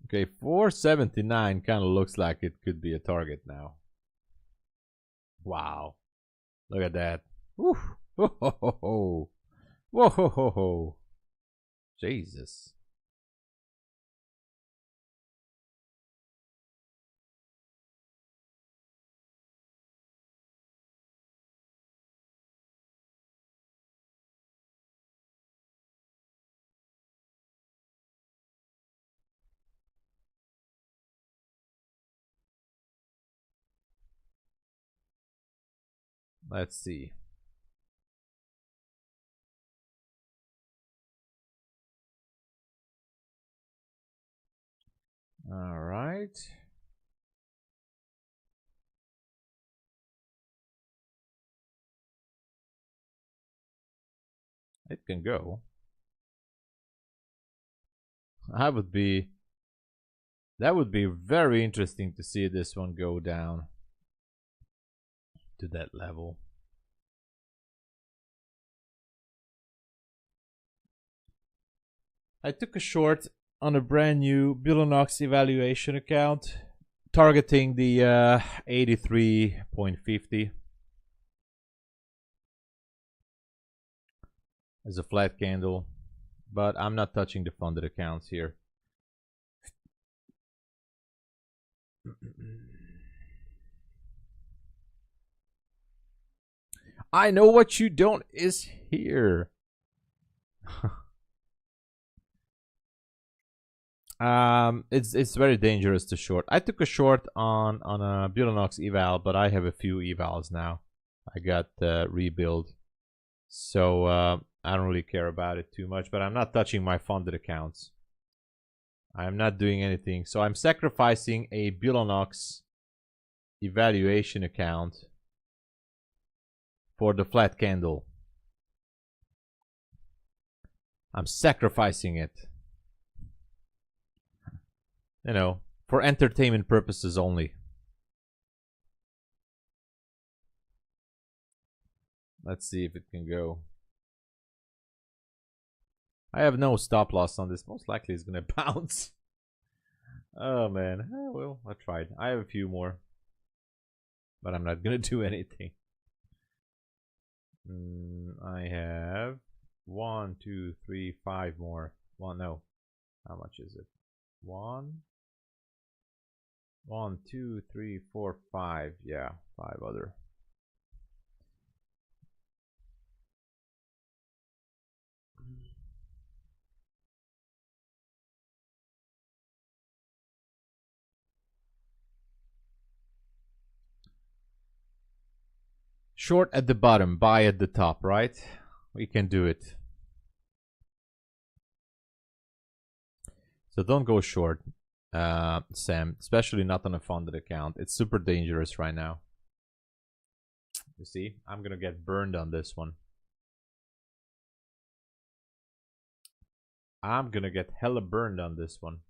Okay, 479 kind of looks like it could be a target now. Wow. Look at that. Woo. Whoa, ho, ho, ho. Whoa, ho, ho, ho. Jesus. Let's see. All right. It can go. I would be That would be very interesting to see this one go down to that level. I took a short on a brand new Bulenox evaluation account targeting the 83.50 as a flat candle, but I'm not touching the funded accounts here. I know what you don't is here. It's very dangerous to short. I took a short on a Bulenox eval, but I have a few evals now. I got rebuild, so I don't really care about it too much. But I'm not touching my funded accounts. I'm not doing anything, so I'm sacrificing a Bulenox evaluation account for the flat candle. I'm sacrificing it. You know, for entertainment purposes only. Let's see if it can go. I have no stop loss on this. Most likely it's gonna bounce. Oh man. Well, I tried. I have a few more, but I'm not gonna do anything. I have 1, 2, 3, 5 more. Well, no. How much is it? 1, 2, 3, 4, 5. Yeah, 5 other. Short at the bottom, buy at the top, right? We can do it. So don't go short, Sam, especially not on a funded account. It's super dangerous right now. You see, I'm gonna get burned on this one. I'm gonna get hella burned on this one.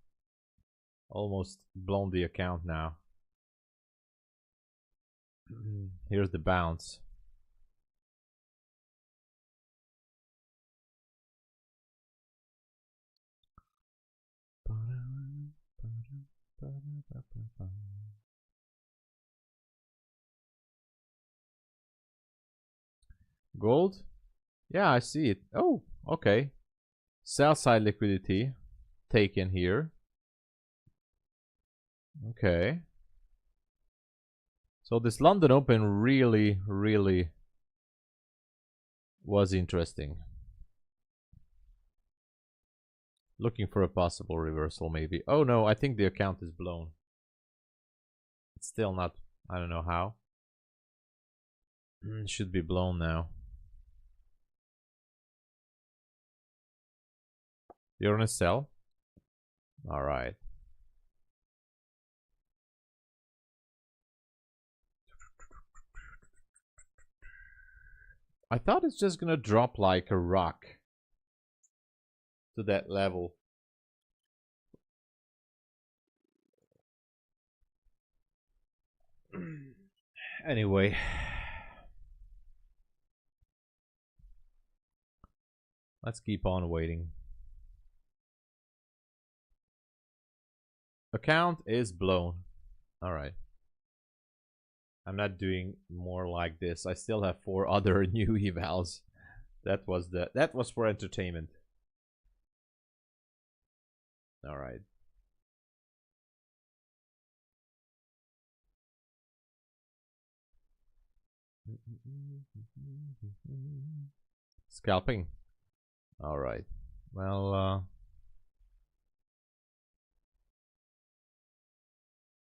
Almost blown the account now. Here's the bounce. Gold? Yeah, I see it. Oh, okay. Sell side liquidity taken here. Okay. So this London Open really, really was interesting. Looking for a possible reversal maybe. Oh no, I think the account is blown. It's still not, I don't know how. Should be blown now. You're gonna sell? Alright. I thought it's just gonna drop like a rock to that level. Anyway. Let's keep on waiting. Account is blown. Alright. I'm not doing more like this. I still have 4 other new evals. That was for entertainment. Alright. Scalping. Alright. Well,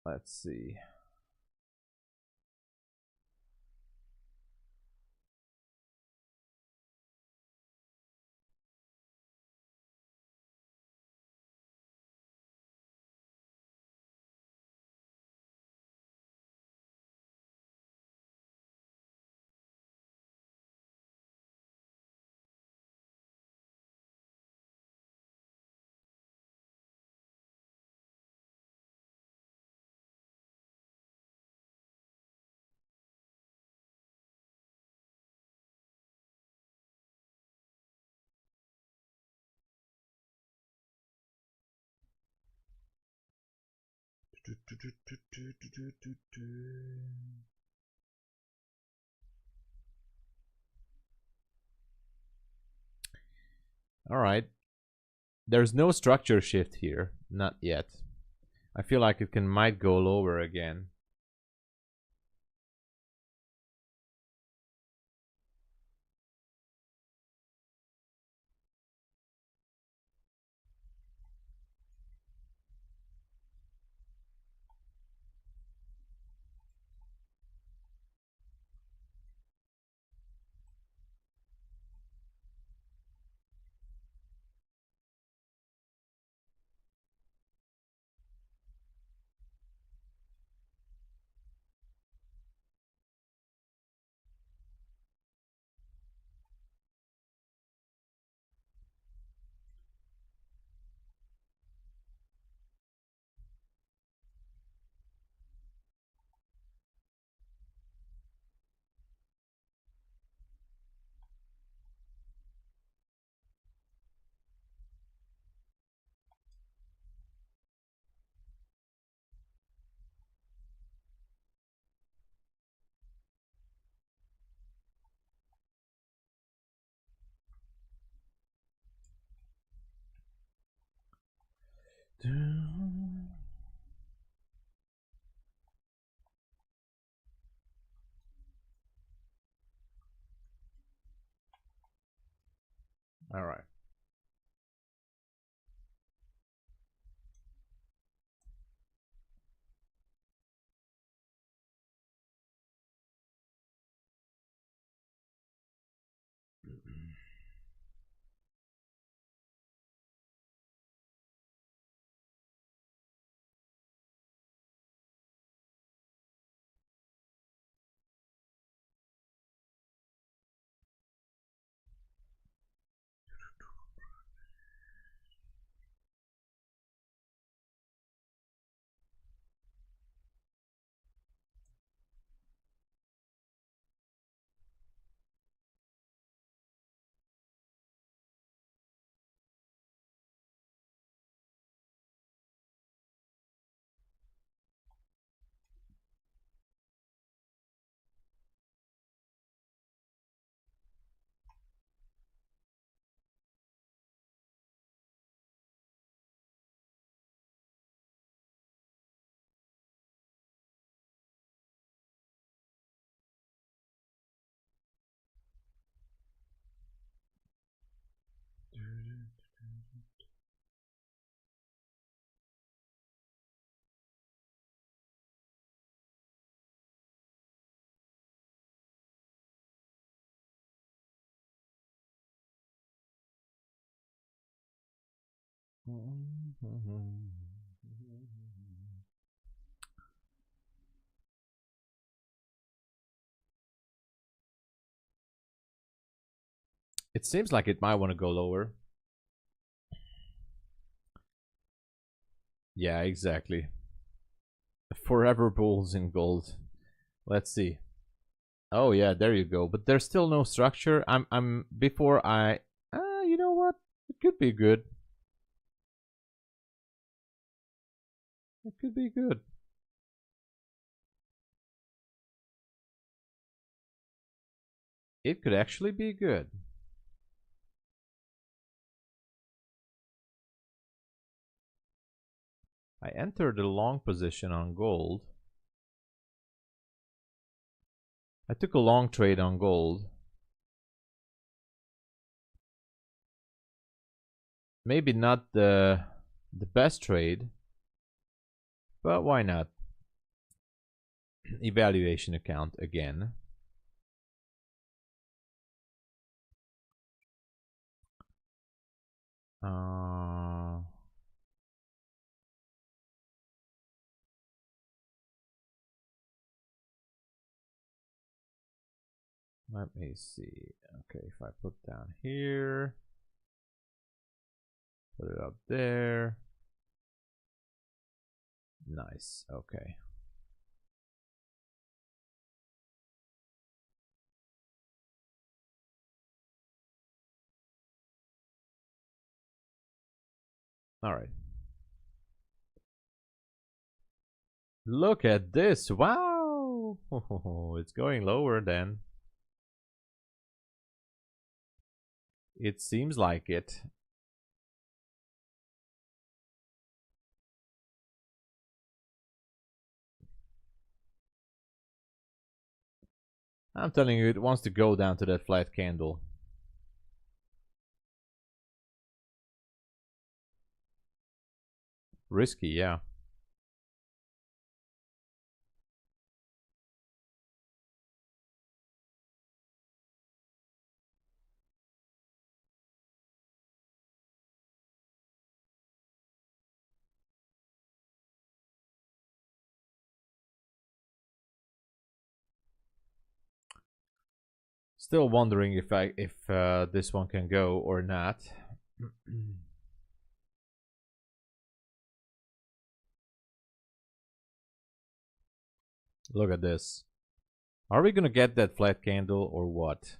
let's see. All right. There's no structure shift here, not yet. I feel like it might go lower again. All right. It seems like it might want to go lower. Yeah, exactly. Forever bulls in gold. Let's see. Oh yeah, there you go. But there's still no structure. I'm before I you know what? It could be good. It could be good. It could actually be good. I entered a long position on gold. I took a long trade on gold. Maybe not the best trade, but why not? Evaluation account again. Let me see. Okay, if I put down here, put it up there. Nice. Okay. All right. Look at this. Wow. It's going lower then. It seems like it. I'm telling you, it wants to go down to that flat candle. Risky, yeah. Still wondering if this one can go or not. Look at this. Are we gonna get that flat candle or what?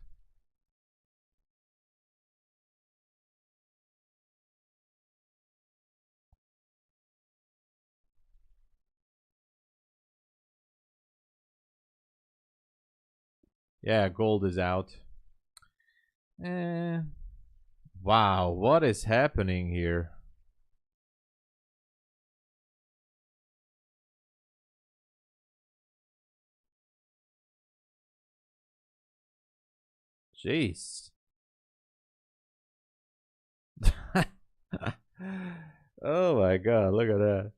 Yeah, gold is out. Eh. Wow, what is happening here? Jeez. Oh my god, look at that.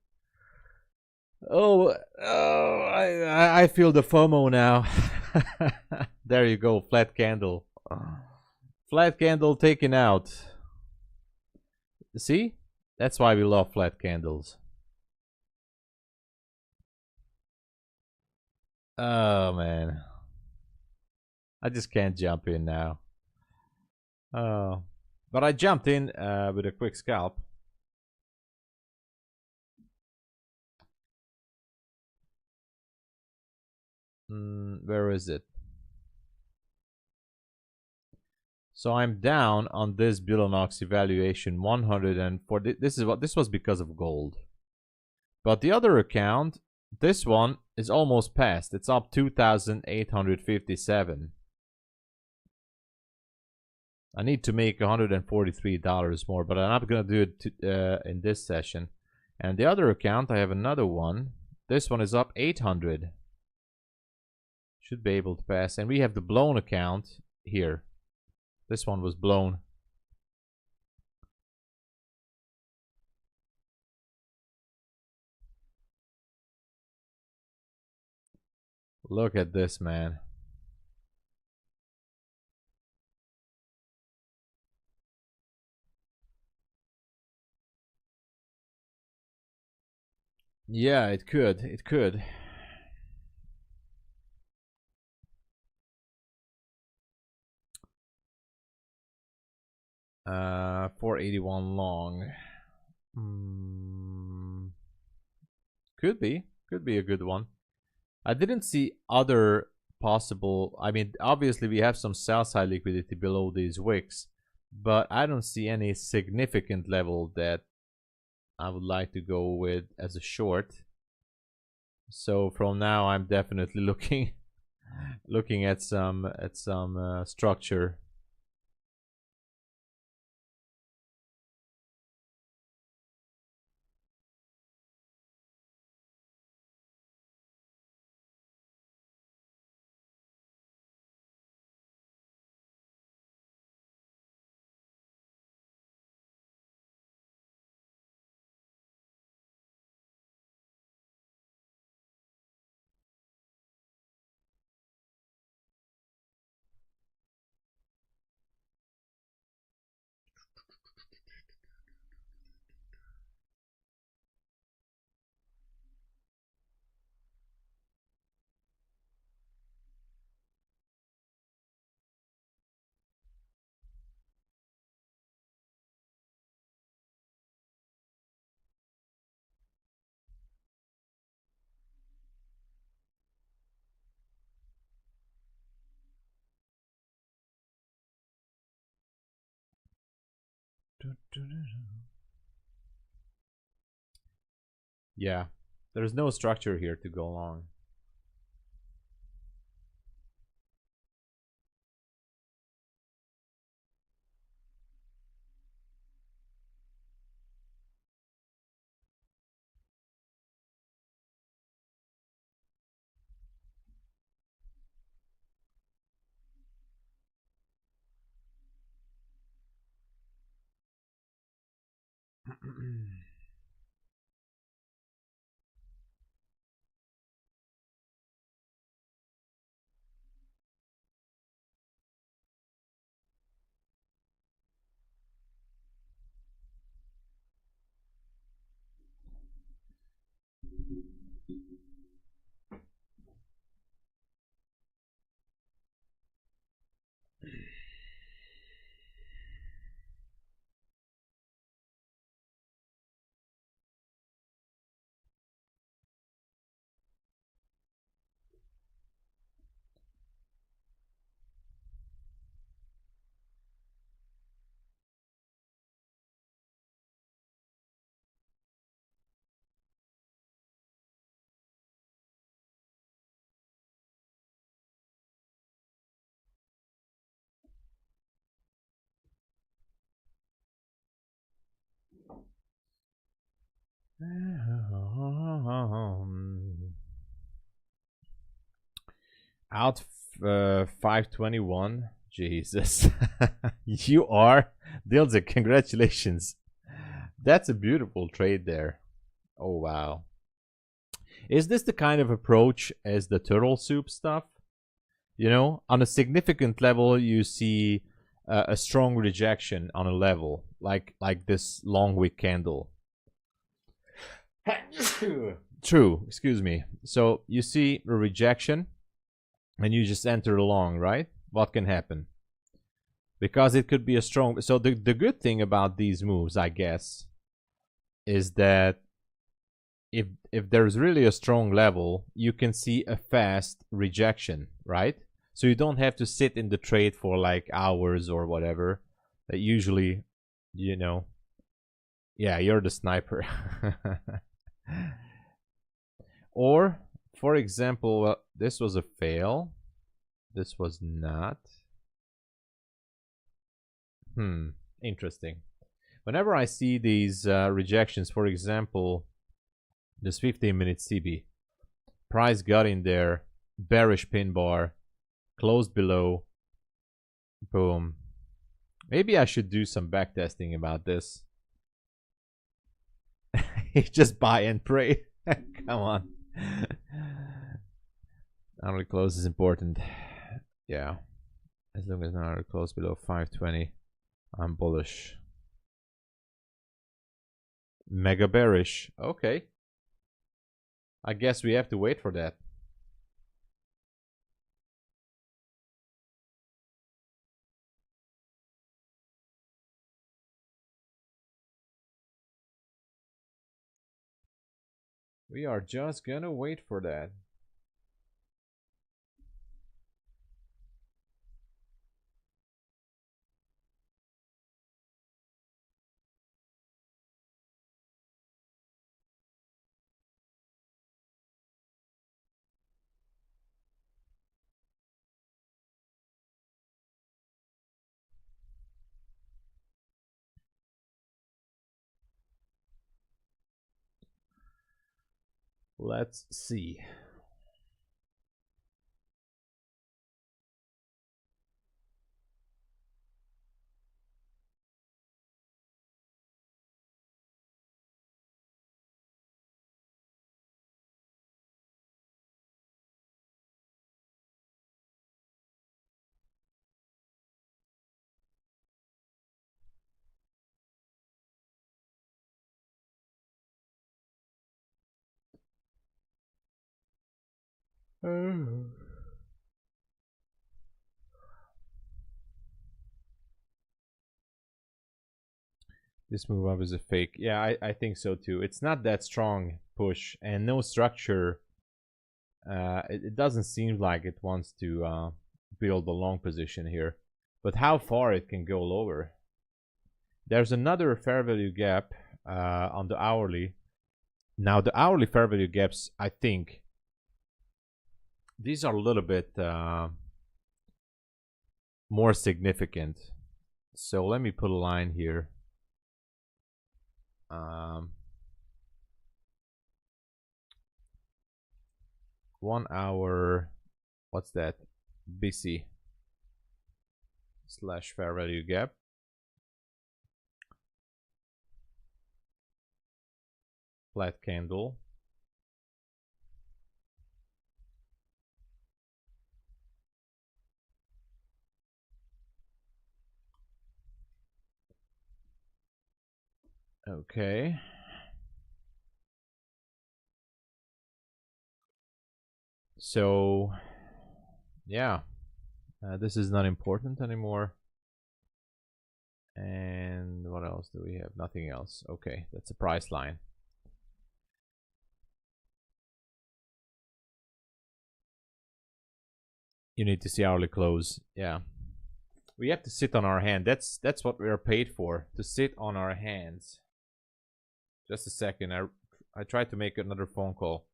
I feel the FOMO now. There you go, flat candle. Flat candle taken out. See? That's why we love flat candles. Oh man. I just can't jump in now. Oh. But I jumped in with a quick scalp. Where is it? So I'm down on this Bulenox evaluation 140. This was because of gold. But the other account, this one is almost past. It's up 2,857. I need to make $143 more, but I'm not gonna do it in this session. And the other account, I have another one. This one is up 800. Should be able to pass. And we have the blown account here. This one was blown. Look at this, man. Yeah, it could. It could. 481 long. Could be. Could be a good one. I didn't see other possible. I mean, obviously we have some sell side liquidity below these wicks, but I don't see any significant level that I would like to go with as a short. So from now, I'm definitely looking at some structure. Yeah. There's no structure here to go along. Out 521. Jesus. You are Dilzik, congratulations. That's a beautiful trade there. Oh wow. Is this the kind of approach as the turtle soup stuff? You know, on a significant level you see a strong rejection on a level like this long wick candle. True, excuse me. So you see a rejection and you just enter along, right? What can happen? Because it could be a strong... So the good thing about these moves, I guess, is that if there's really a strong level, you can see a fast rejection, right? So you don't have to sit in the trade for like hours or whatever. That usually, you know... Yeah, you're the sniper. Or, for example, well, this was a fail. This was not. Interesting. Whenever I see these rejections, for example, this 15-minute CB, price got in there, bearish pin bar, closed below, boom. Maybe I should do some backtesting about this. Just buy and pray. Come on. Hourly close is important. Yeah. As long as hourly close below 520, I'm bullish. Mega bearish. Okay. I guess we have to wait for that. We are just gonna wait for that. Let's see. This move up is a fake. Yeah, I think so too. It's not that strong push and no structure. It doesn't seem like it wants to build a long position here. But how far it can go lower? There's another fair value gap on the hourly Now the hourly fair value gaps, I think these are a little bit more significant. So let me put a line here. 1 hour, what's that? BC / fair value gap. Flat candle. Okay. So, yeah, this is not important anymore. And what else do we have? Nothing else. Okay, that's a price line. You need to see hourly close. Yeah, we have to sit on our hand. That's what we are paid for, to sit on our hands. Just a second. I tried to make another phone call.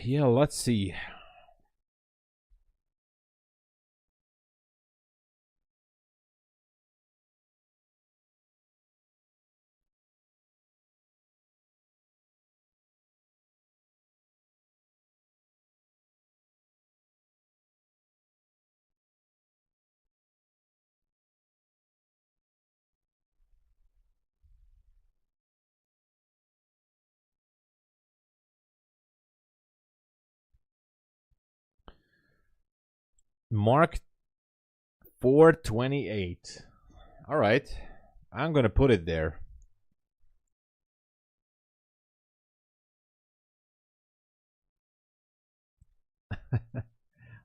Yeah, let's see. Mark 428. All right, I'm gonna put it there.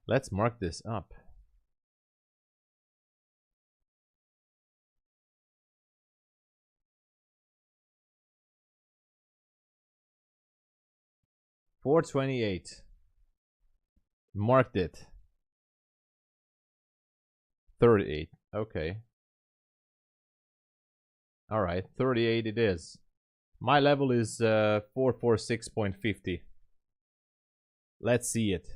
Let's mark this up. $4.28. Marked it. 38. Okay. All right, 38 it is. My level is 446.50. Let's see it.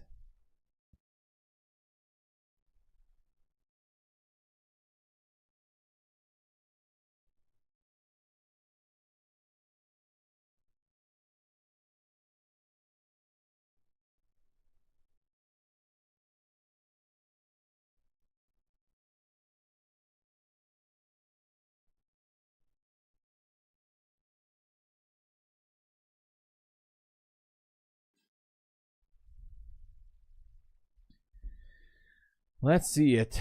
Let's see it.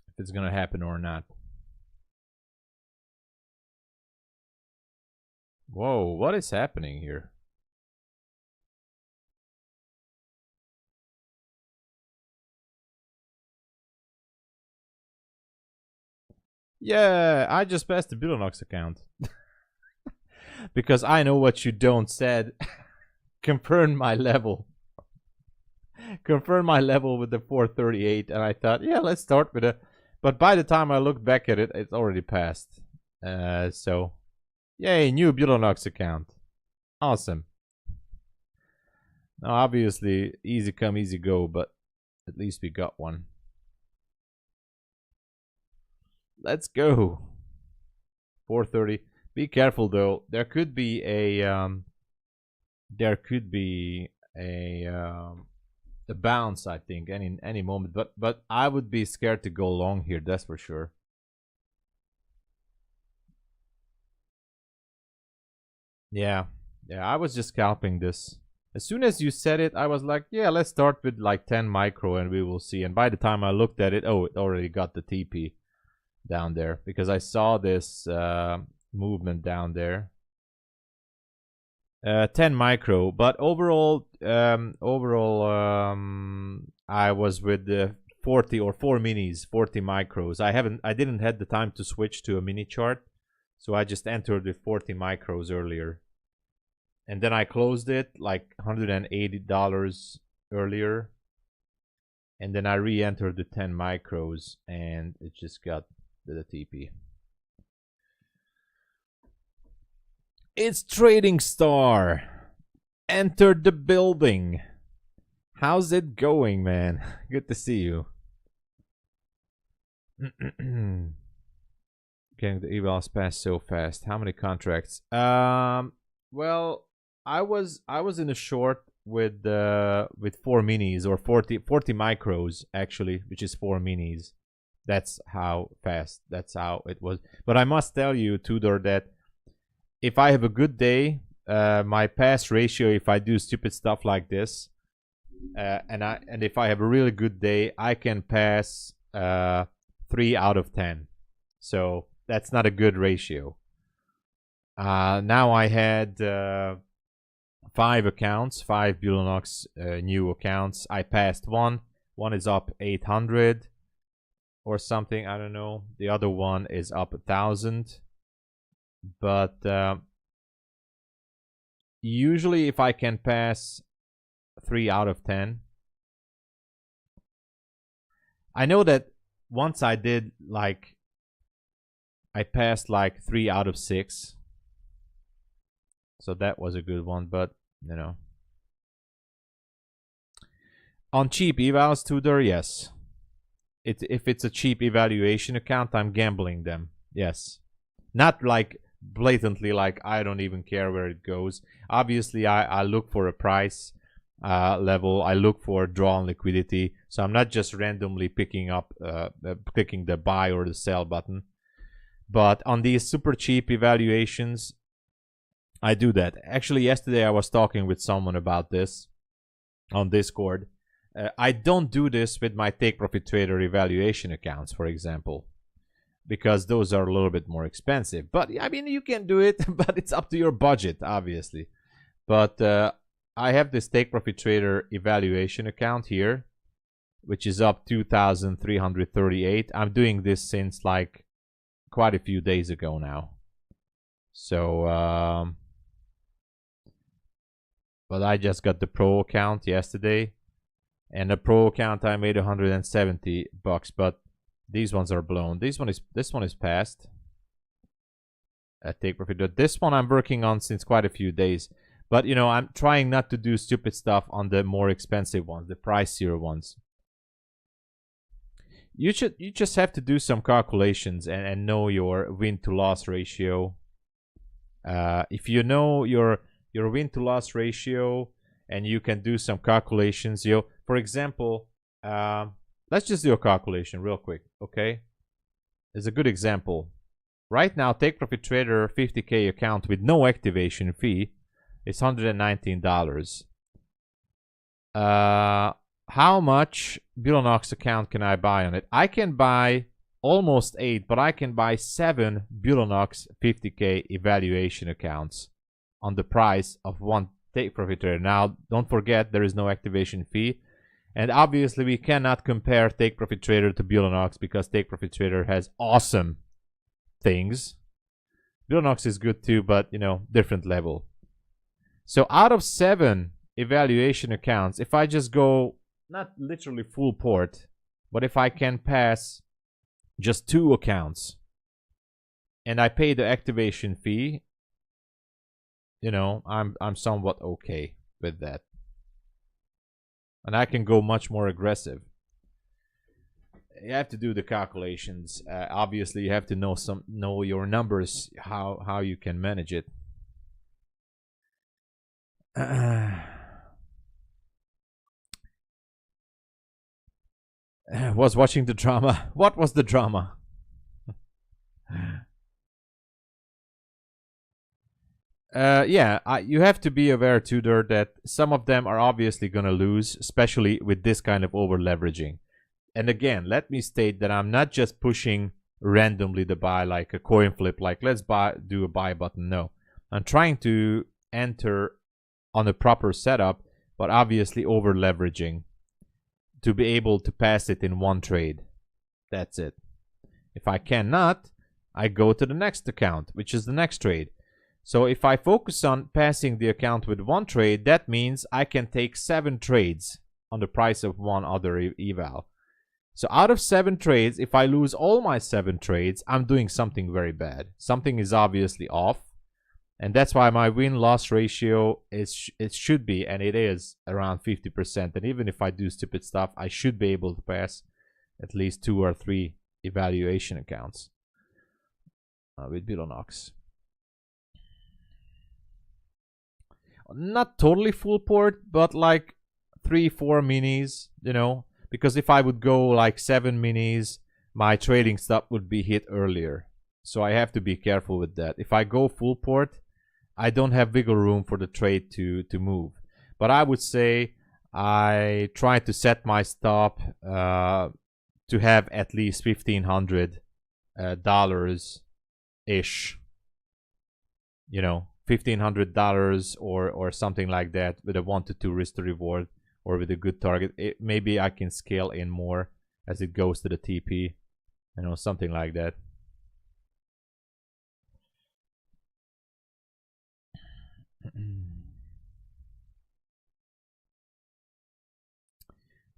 If it's gonna happen or not. Whoa, what is happening here? Yeah, I just passed the Bulenox account. Because I know what you don't said. Confirm my level. Confirm my level with the 438, and I thought, yeah, let's start with it. But by the time I looked back at it, it's already passed. So, yay, new Bulenox account. Awesome. Now, obviously, easy come, easy go, but at least we got one. Let's go. 430. Be careful though. There could be a a bounce, I think, any moment. But I would be scared to go long here. That's for sure. Yeah, I was just scalping this. As soon as you said it, I was like, yeah, let's start with like 10 micro and we will see. And by the time I looked at it, oh, it already got the TP down there because I saw this movement down there. 10 micro, but overall, I was with the 40 or 4 minis, 40 micros. I didn't have the time to switch to a mini chart, so I just entered with 40 micros earlier. And then I closed it like $180 earlier. And then I re-entered the 10 micros and it just got the TP. It's Trading Star. Entered the building. How's it going, man? Good to see you. Getting the evals passed so fast. How many contracts? Well, I was in a short with 4 minis or 40 micros actually, which is 4 minis. That's how fast. That's how it was. But I must tell you, Tudor, that if I have a good day, my pass ratio, if I do stupid stuff like this, and if I have a really good day, I can pass 3 out of 10. So that's not a good ratio. Now I had 5 accounts, 5 Bulenox new accounts. I passed one. One is up 800 or something. I don't know. The other one is up 1,000. But usually if I can pass 3 out of 10, I know that once I did like, I passed like 3 out of 6. So that was a good one, but you know. On cheap evals, Tudor, yes. If it's a cheap evaluation account, I'm gambling them. Yes. Not like blatantly like I don't even care where it goes. Obviously, I look for a price level. I look for draw on liquidity. So I'm not just randomly clicking the buy or the sell button. But on these super cheap evaluations, I do that. Actually, yesterday I was talking with someone about this on Discord. I don't do this with my Take Profit Trader evaluation accounts, for example, because those are a little bit more expensive. But I mean, you can do it, but it's up to your budget, obviously. But I have this Take Profit Trader evaluation account here, which is up 2,338. I'm doing this since like quite a few days ago now. So, but I just got the Pro account yesterday, and the Pro account I made $170, but these ones are blown. This one is passed. Take Profit. This one I'm working on since quite a few days, but you know, I'm trying not to do stupid stuff on the more expensive ones, the pricier ones. You just have to do some calculations and know your win to loss ratio. If you know your win to loss ratio and you can do some calculations, for example, let's just do a calculation real quick, okay? It's a good example. Right now, Take Profit Trader 50K account with no activation fee is $119. How much Bulenox account can I buy on it? I can buy almost 8, but I can buy 7 Bulenox 50K evaluation accounts on the price of one Take Profit Trader. Now, don't forget, there is no activation fee. And obviously, we cannot compare Take Profit Trader to Bulenox because Take Profit Trader has awesome things. Bulenox is good too, but, you know, different level. So out of 7 evaluation accounts, if I just go, not literally full port, but if I can pass just 2 accounts and I pay the activation fee, you know, I'm somewhat okay with that. And I can go much more aggressive. You have to do the calculations. Obviously, you have to know your numbers, how you can manage it. Was watching the drama. What was the drama? Yeah, you have to be aware, Tudor, that some of them are obviously going to lose, especially with this kind of over leveraging. And again, let me state that I'm not just pushing randomly to buy like a coin flip, like let's do a buy button. No, I'm trying to enter on a proper setup, but obviously over leveraging to be able to pass it in one trade. That's it. If I cannot, I go to the next account, which is the next trade. So if I focus on passing the account with one trade, that means I can take 7 trades on the price of one other eval. So out of 7 trades, if I lose all my 7 trades, I'm doing something very bad. Something is obviously off. And that's why my win-loss ratio it should be, and it is, around 50%. And even if I do stupid stuff, I should be able to pass at least 2 or 3 evaluation accounts with Bulenox. Not totally full port, but like 3-4 minis, you know, because if I would go like 7 minis, my trading stop would be hit earlier. So I have to be careful with that. If I go full port, I don't have wiggle room for the trade to move. But I would say I try to set my stop to have at least $1,500 ish. You know, $1,500 or something like that with a 1 to 2 risk to reward or with a good target. Maybe I can scale in more as it goes to the TP, you know, something like that.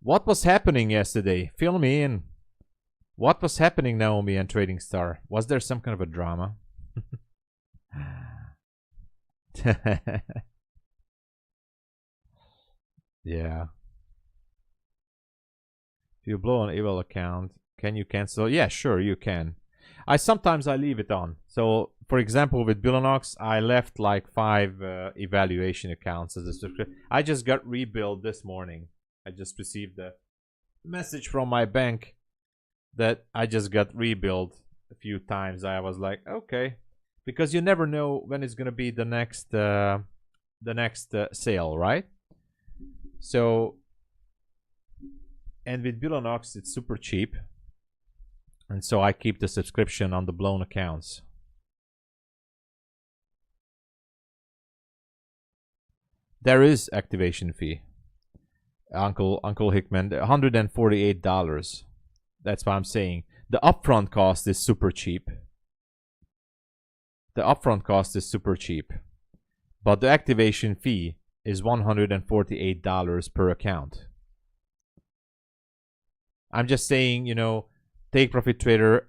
What was happening yesterday? Fill me in. What was happening, Naomi and Trading Star? Was there some kind of a drama? Yeah. If you blow an Eval account, can you cancel? Yeah, sure, you can. Sometimes I leave it on. So, for example, with Bulenox, I left like 5 evaluation accounts as a subscription. I just got rebilled this morning. I just received a message from my bank that I just got rebilled a few times. I was like, okay, because you never know when it's gonna be the next sale, right? So, and with Bulenox, it's super cheap, and so I keep the subscription on the blown accounts. There is activation fee, Uncle Hickman, $148. That's what I'm saying. The upfront cost is super cheap. The upfront cost is super cheap, but the activation fee is $148 per account. I'm just saying, you know, Take Profit Trader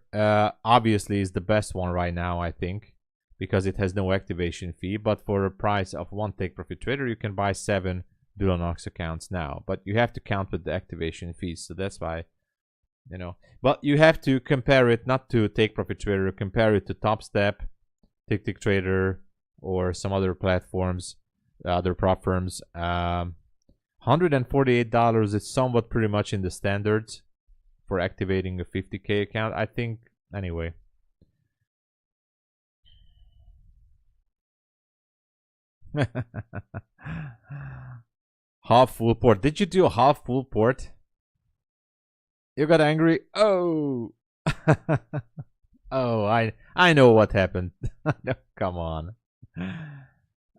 obviously is the best one right now, I think, because it has no activation fee. But for a price of 1 Take Profit Trader, you can buy 7 Bulenox accounts now. But you have to count with the activation fees, so that's why, you know. But you have to compare it not to Take Profit Trader, compare it to TopStep, Tick Trader, or some other platforms, other prop firms. $148 is somewhat pretty much in the standards for activating a 50K account, I think. Anyway. Half full port. Did you do a half full port? You got angry? Oh. Oh, I know what happened. Come on.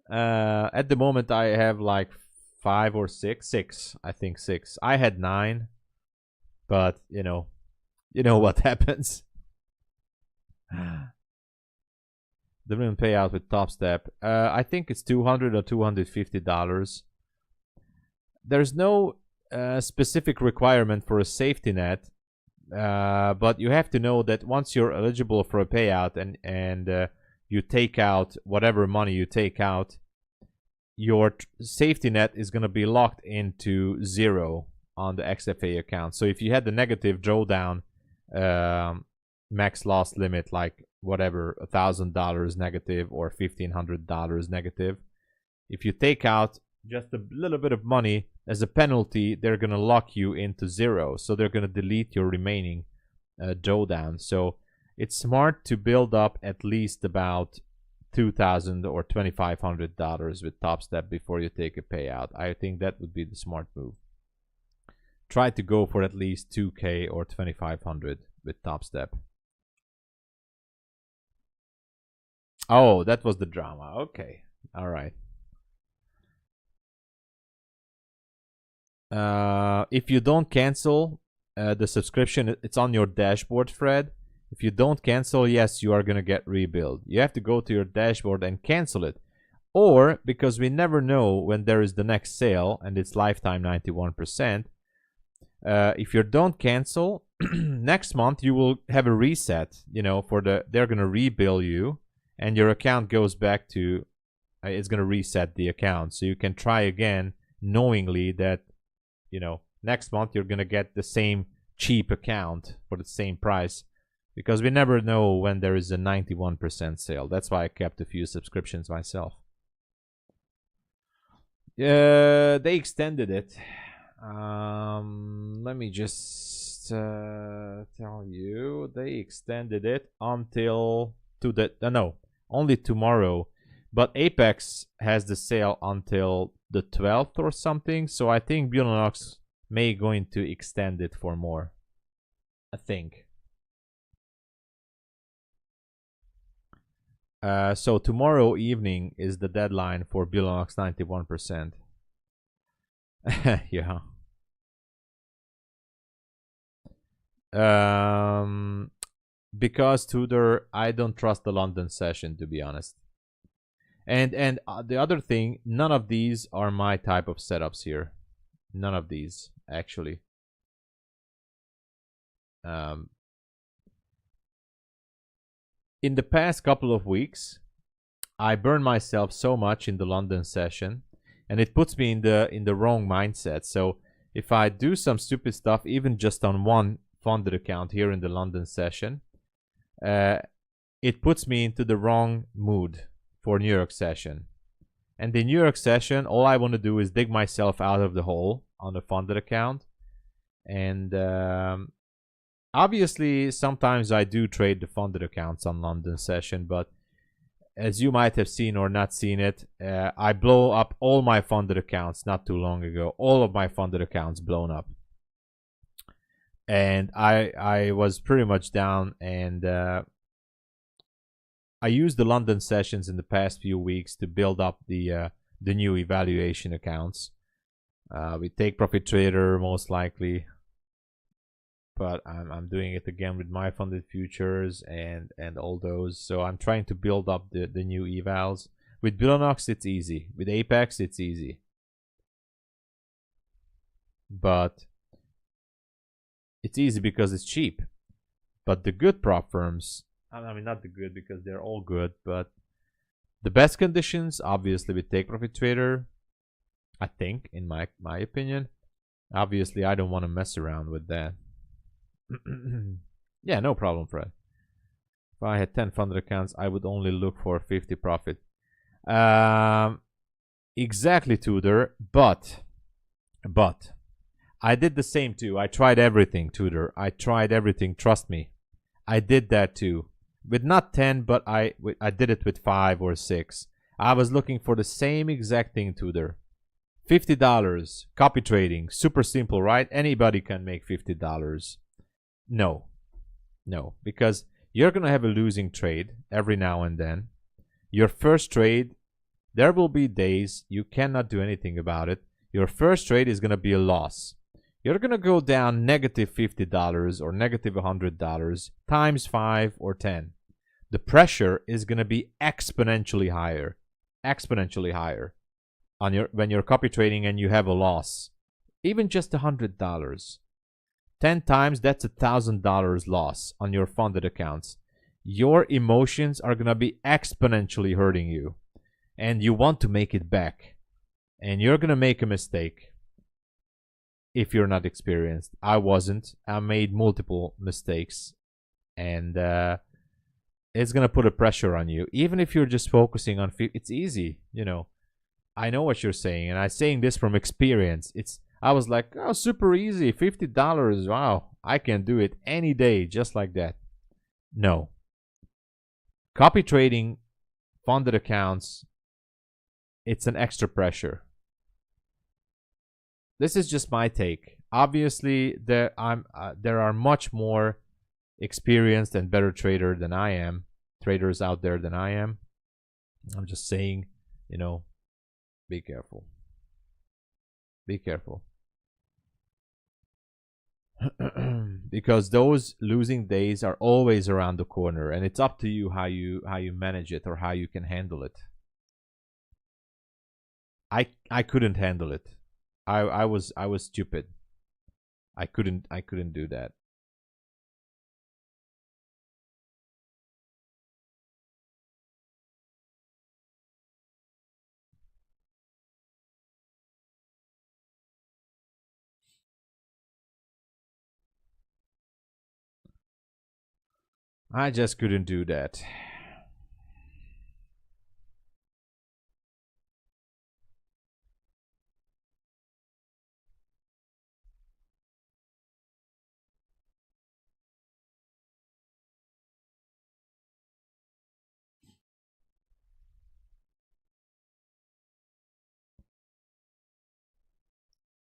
At the moment I have like 5 or 6. I think 6. I had 9, but you know what happens. The minimum payout with TopStep, I think it's $200 or $250. There's no specific requirement for a safety net, but you have to know that once you're eligible for a payout and you take out whatever money you take out, your safety net is going to be locked into 0 on the XFA account. So if you had the negative drawdown max loss limit, like whatever, $1,000 negative or $1,500 negative, if you take out just a little bit of money as a penalty, they're going to lock you into 0. So they're going to delete your remaining drawdown. So it's smart to build up at least about $2,000 or $2,500 with Top Step before you take a payout. I think that would be the smart move. Try to go for at least $2,000 or $2,500 with Top Step. Oh, that was the drama. Okay, all right. If you don't cancel the subscription, it's on your dashboard, Fred. If you don't cancel, yes, you are going to get rebilled. You have to go to your dashboard and cancel it. Or, because we never know when there is the next sale, and it's lifetime 91%, if you don't cancel, next month you will have a reset, you know, they're going to rebill you, and your account goes back to, it's going to reset the account. So you can try again, knowingly that, you know, next month you're going to get the same cheap account for the same price. Because we never know when there is a 91% sale. That's why I kept a few subscriptions myself. They extended it. Let me just tell you. They extended it until only tomorrow. But Apex has the sale until the 12th or something. So I think Bulenox may going to extend it for more. I think. So tomorrow evening is the deadline for Bulenox 91%. Yeah. Because Tudor, I don't trust the London session, to be honest. And the other thing, none of these are my type of setups here. None of these, actually. In the past couple of weeks, I burned myself so much in the London session, and it puts me in the wrong mindset. So if I do some stupid stuff, even just on one funded account here in the London session, it puts me into the wrong mood for New York session. And the New York session, all I want to do is dig myself out of the hole on a funded account. And obviously, sometimes I do trade the funded accounts on London session, but as you might have seen or not seen it, I blow up all my funded accounts not too long ago. All of my funded accounts blown up. And I was pretty much down, and I used the London sessions in the past few weeks to build up the new evaluation accounts. We take Profit Trader most likely. But I'm doing it again with MyFundedFutures and all those. So I'm trying to build up the new evals. With Bulenox, it's easy. With Apex, it's easy. But it's easy because it's cheap. But the good prop firms, I mean, not the good because they're all good, but the best conditions, obviously, with Take Profit Trader, I think, in my opinion. Obviously, I don't want to mess around with that. Yeah, no problem, Fred. If I had 10 funded accounts, I would only look for 50 profit. Exactly, Tudor, but I did the same too. I tried everything, Tudor. I tried everything, trust me. I did that too. With not 10, but I did it with 5 or 6. I was looking for the same exact thing, Tudor. $50, copy trading, super simple, right? Anybody can make $50. No, because you're going to have a losing trade every now and then. Your first trade, there will be days you cannot do anything about it. Your first trade is going to be a loss. You're going to go down negative $50 or negative $100 times 5 or 10. The pressure is going to be exponentially higher on when you're copy trading and you have a loss. Even just $100. 10 times, that's $1,000 loss on your funded accounts. Your emotions are going to be exponentially hurting you. And you want to make it back. And you're gonna make a mistake if you're not experienced. I wasn't. I made multiple mistakes, and it's gonna put a pressure on you. Even if you're just focusing on, it's easy, you know. I know what you're saying, and I'm saying this from experience. I was like, oh, super easy, $50. Wow, I can do it any day, just like that. No. Copy trading, funded accounts, it's an extra pressure. This is just my take. Obviously, there are much more experienced and better traders out there than I am. I'm just saying, you know, be careful. Be careful. Because those losing days are always around the corner, and it's up to you how you manage it or how you can handle it. I couldn't handle it. I was stupid. I couldn't do that. I just couldn't do that.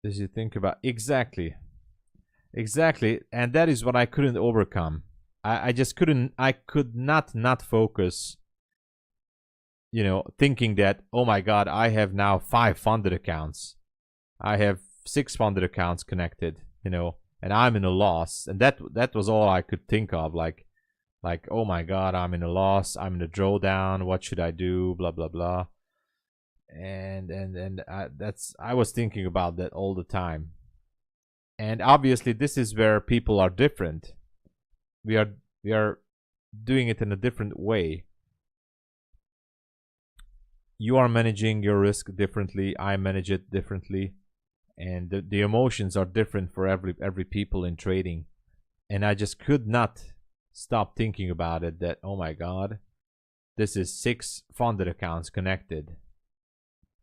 As you think about exactly, and that is what I couldn't overcome. I just couldn't. I could not focus. You know, thinking that, oh my God, I have now 5 funded accounts. I have 6 funded accounts connected. You know, and I'm in a loss, and that was all I could think of. Like, oh my God, I'm in a loss. I'm in a drawdown. What should I do? Blah blah blah. And I was thinking about that all the time. And obviously this is where people are different. We are doing it in a different way. You are managing your risk differently, I manage it differently, and the emotions are different for every people in trading. And I just could not stop thinking about it, that oh my God, this is 6 funded accounts connected.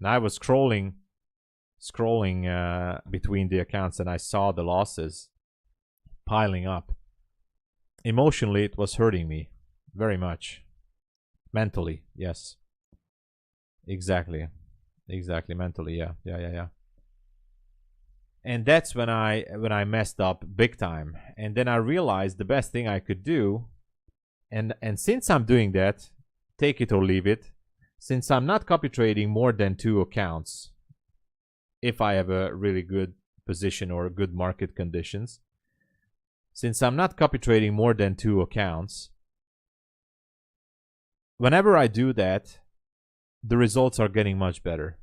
And I was scrolling between the accounts, and I saw the losses piling up. Emotionally, it was hurting me very much. Mentally, yes. Exactly. Mentally, yeah. And that's when I messed up big time. And then I realized the best thing I could do, and since I'm doing that, take it or leave it, since I'm not copy trading more than 2 accounts, if I have a really good position or good market conditions, since I'm not copy trading more than 2 accounts, whenever I do that, the results are getting much better.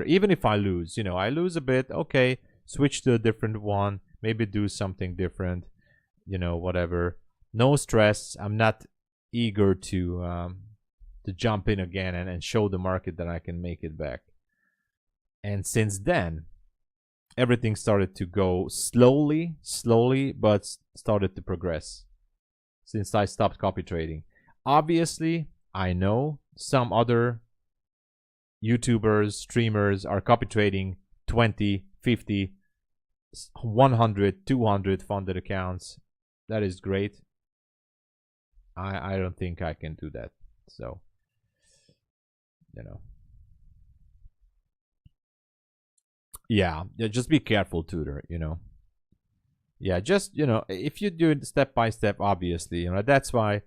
Even if I lose, you know, I lose a bit, okay, switch to a different one, maybe do something different, you know, whatever. No stress. I'm not eager to jump in again and show the market that I can make it back. And since then, everything started to go slowly, but started to progress since I stopped copy trading. Obviously, I know some other YouTubers, streamers are copy trading 20, 50, 100, 200 funded accounts. That is great. I don't think I can do that. So, you know. Yeah, just be careful, tutor, you know. Yeah, just, you know, if you do it step by step, obviously, you know, that's why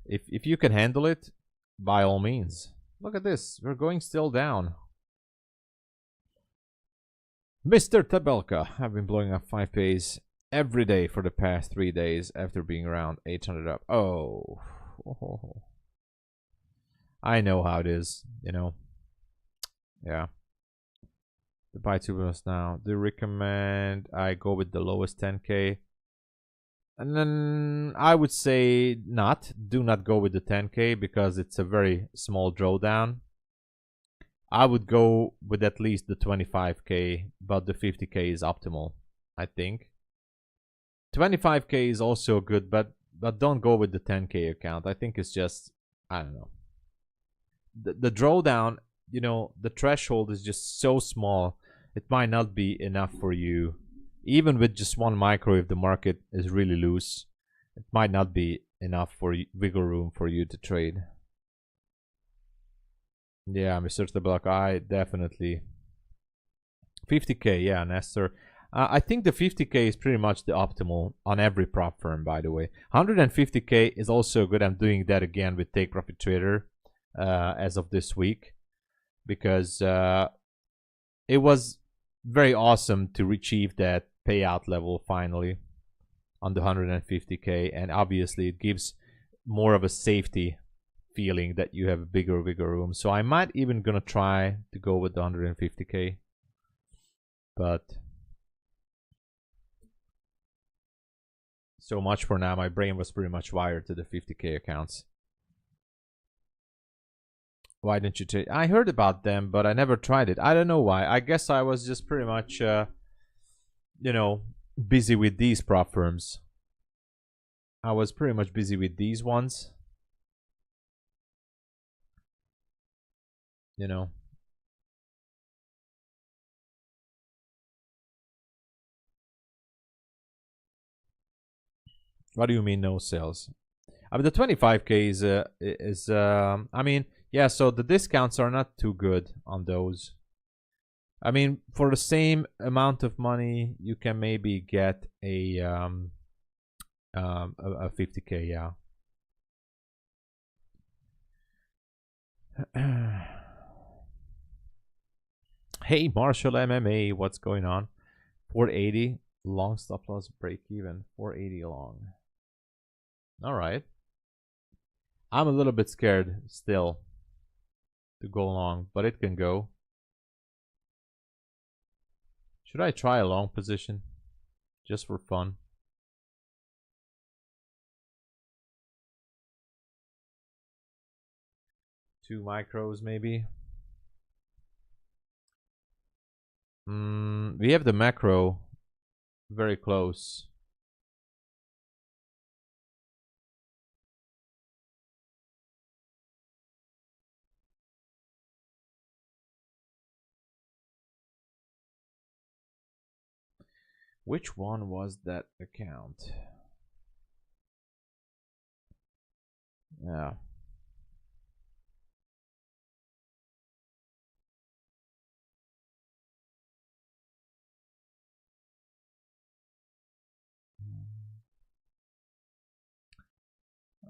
if you can handle it, by all means. Look at this. We're going still down. Mr. Tabelka, I've been blowing up 5 pays every day for the past 3 days after being around 800 up. Oh. I know how it is, you know. Yeah. The buy 2 bonus now. Do you recommend I go with the lowest 10k? And then I would say not. Do not go with the 10k because it's a very small drawdown. I would go with at least the 25k, but the 50k is optimal, I think. 25k is also good, but don't go with the 10k account. I think it's just, I don't know. The drawdown, you know, the threshold is just so small. It might not be enough for you. Even with just one micro, if the market is really loose, it might not be enough for wiggle room for you to trade. Yeah, Mr. The Block, I definitely 50k. Yeah, Nestor. I think the 50k is pretty much the optimal on every prop firm, by the way. 150k is also good. I'm doing that again with Take Profit Trader as of this week, because it was very awesome to achieve that payout level finally on the 150k, and obviously it gives more of a safety feeling that you have a bigger room. So I might even gonna try to go with the 150k, but so much for now. My brain was pretty much wired to the 50k accounts. Why didn't you take? I heard about them, but I never tried it. I don't know why. I guess I was just pretty much, you know, busy with these prop firms. I was pretty much busy with these ones. You know. What do you mean no sales? I mean, the 25k is I mean, yeah, so the discounts are not too good on those. I mean, for the same amount of money, you can maybe get a 50k, yeah. Hey, Marshall MMA, what's going on? 480 long stop loss break even. 480 long. All right. I'm a little bit scared still to go long, but it can go. Should I try a long position just for fun? Two micros maybe. We have the macro very close. Which one was that account? Yeah.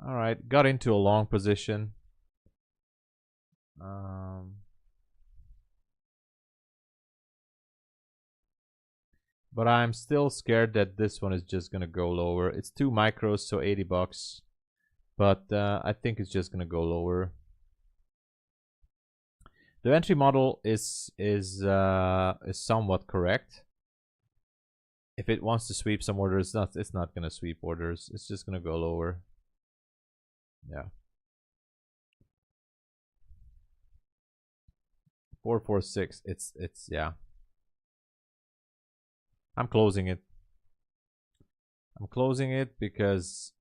All right, got into a long position. But I'm still scared that this one is just gonna go lower. It's 2 micros, so 80 bucks. But I think it's just gonna go lower. The entry model is somewhat correct. If it wants to sweep some orders, it's not gonna sweep orders. It's just gonna go lower. Yeah. 446. It's yeah. I'm closing it. I'm closing it because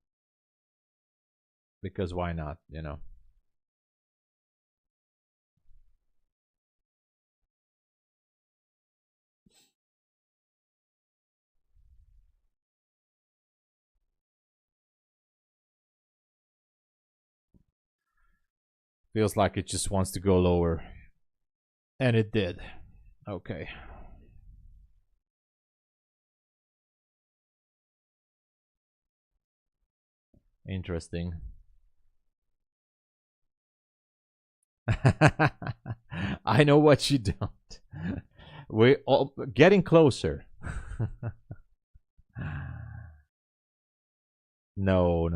why not, you know. Feels like it just wants to go lower. And it did. Okay. Interesting. I know what you don't. We're all getting closer. No.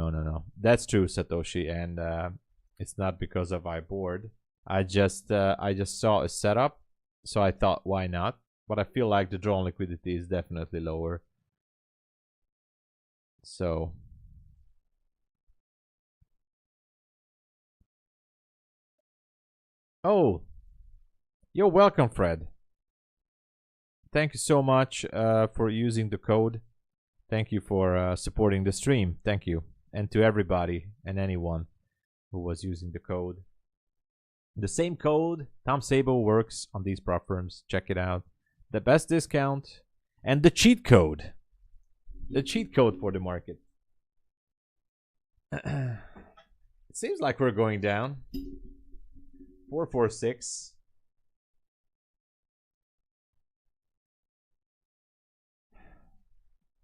That's true, Satoshi, and it's not because of I bored. I just saw a setup, so I thought, why not? But I feel like the drawn liquidity is definitely lower. So oh, You're welcome, Fred. Thank you so much for using the code. Thank you for supporting the stream. Thank you. And to everybody and anyone who was using the code. The same code, Tom Sabo, works on these prop firms. Check it out. The best discount and the cheat code. The cheat code for the market. It seems like we're going down. 446.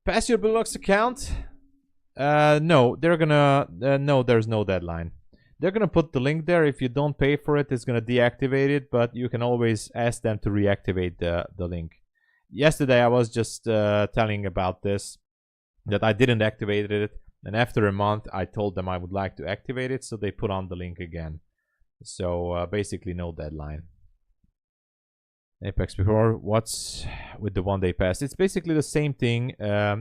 Pass your Bulenox account? No, they're gonna. No, there's no deadline. They're gonna put the link there. If you don't pay for it, it's gonna deactivate it. But you can always ask them to reactivate the link. Yesterday, I was just telling about this, that I didn't activate it, and after a month, I told them I would like to activate it, so they put on the link again. So basically, no deadline. Apex before, what's with the 1 day pass? It's basically the same thing,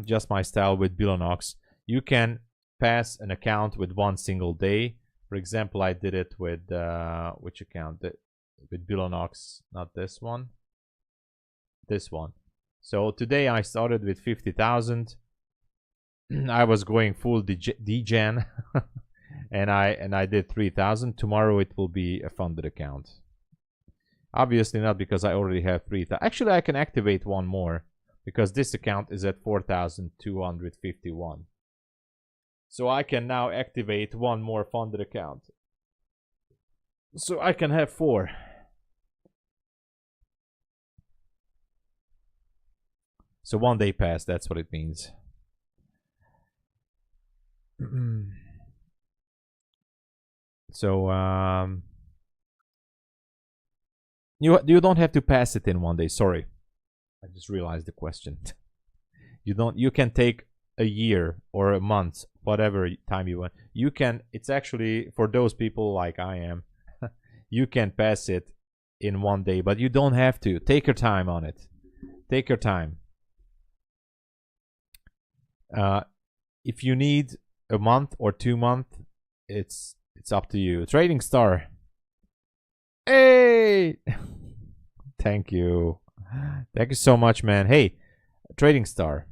just my style with Bulenox. You can pass an account with 1 single day. For example, I did it with which account? With Bulenox, not this one. This one. So today I started with 50,000. I was going full degen, and I did 3,000. Tomorrow it will be a funded account. Obviously not, because I already have 3,000. Actually, I can activate one more because this account is at 4,251. So I can now activate one more funded account. So I can have 4. So 1 day pass, that's what it means. So you don't have to pass it in 1 day. Sorry, I just realized the question. You can take a year or a month, whatever time you want. You can. It's actually for those people like I am. You can pass it in 1 day, but you don't have to. Take your time on it. Take your time. If you need a month or 2 months, it's up to you. Trading Star. Hey, thank you so much, man. Hey, Trading Star,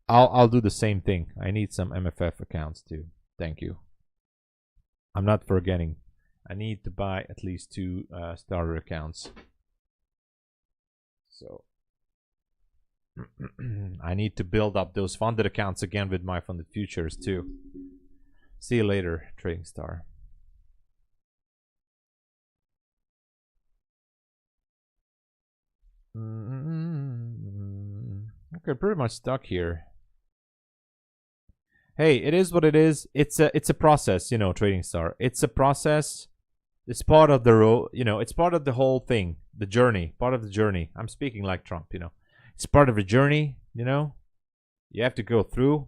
I'll do the same thing. I need some MFF accounts too. Thank you. I'm not forgetting. I need to buy at least 2 starter accounts. So I need to build up those funded accounts again with MyFundedFutures too. See you later, Trading Star. Okay, pretty much stuck here. Hey, it is what it is. It's a process, you know, Trading Star. It's a process. It's part of the road, you know. It's part of the whole thing, the journey. Part of the journey. I'm speaking like Trump, you know. It's part of a journey, you know. You have to go through.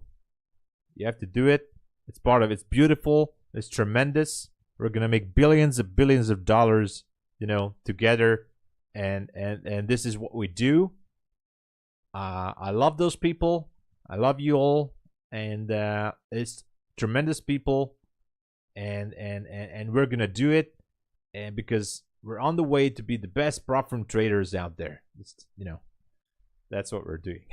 You have to do it. It's part of. It's beautiful. It's tremendous. We're gonna make billions of dollars, you know, together. And this is what we do. I love those people. I love you all, and it's tremendous people, and we're gonna do it, and because we're on the way to be the best prop firm traders out there. It's, you know, that's what we're doing.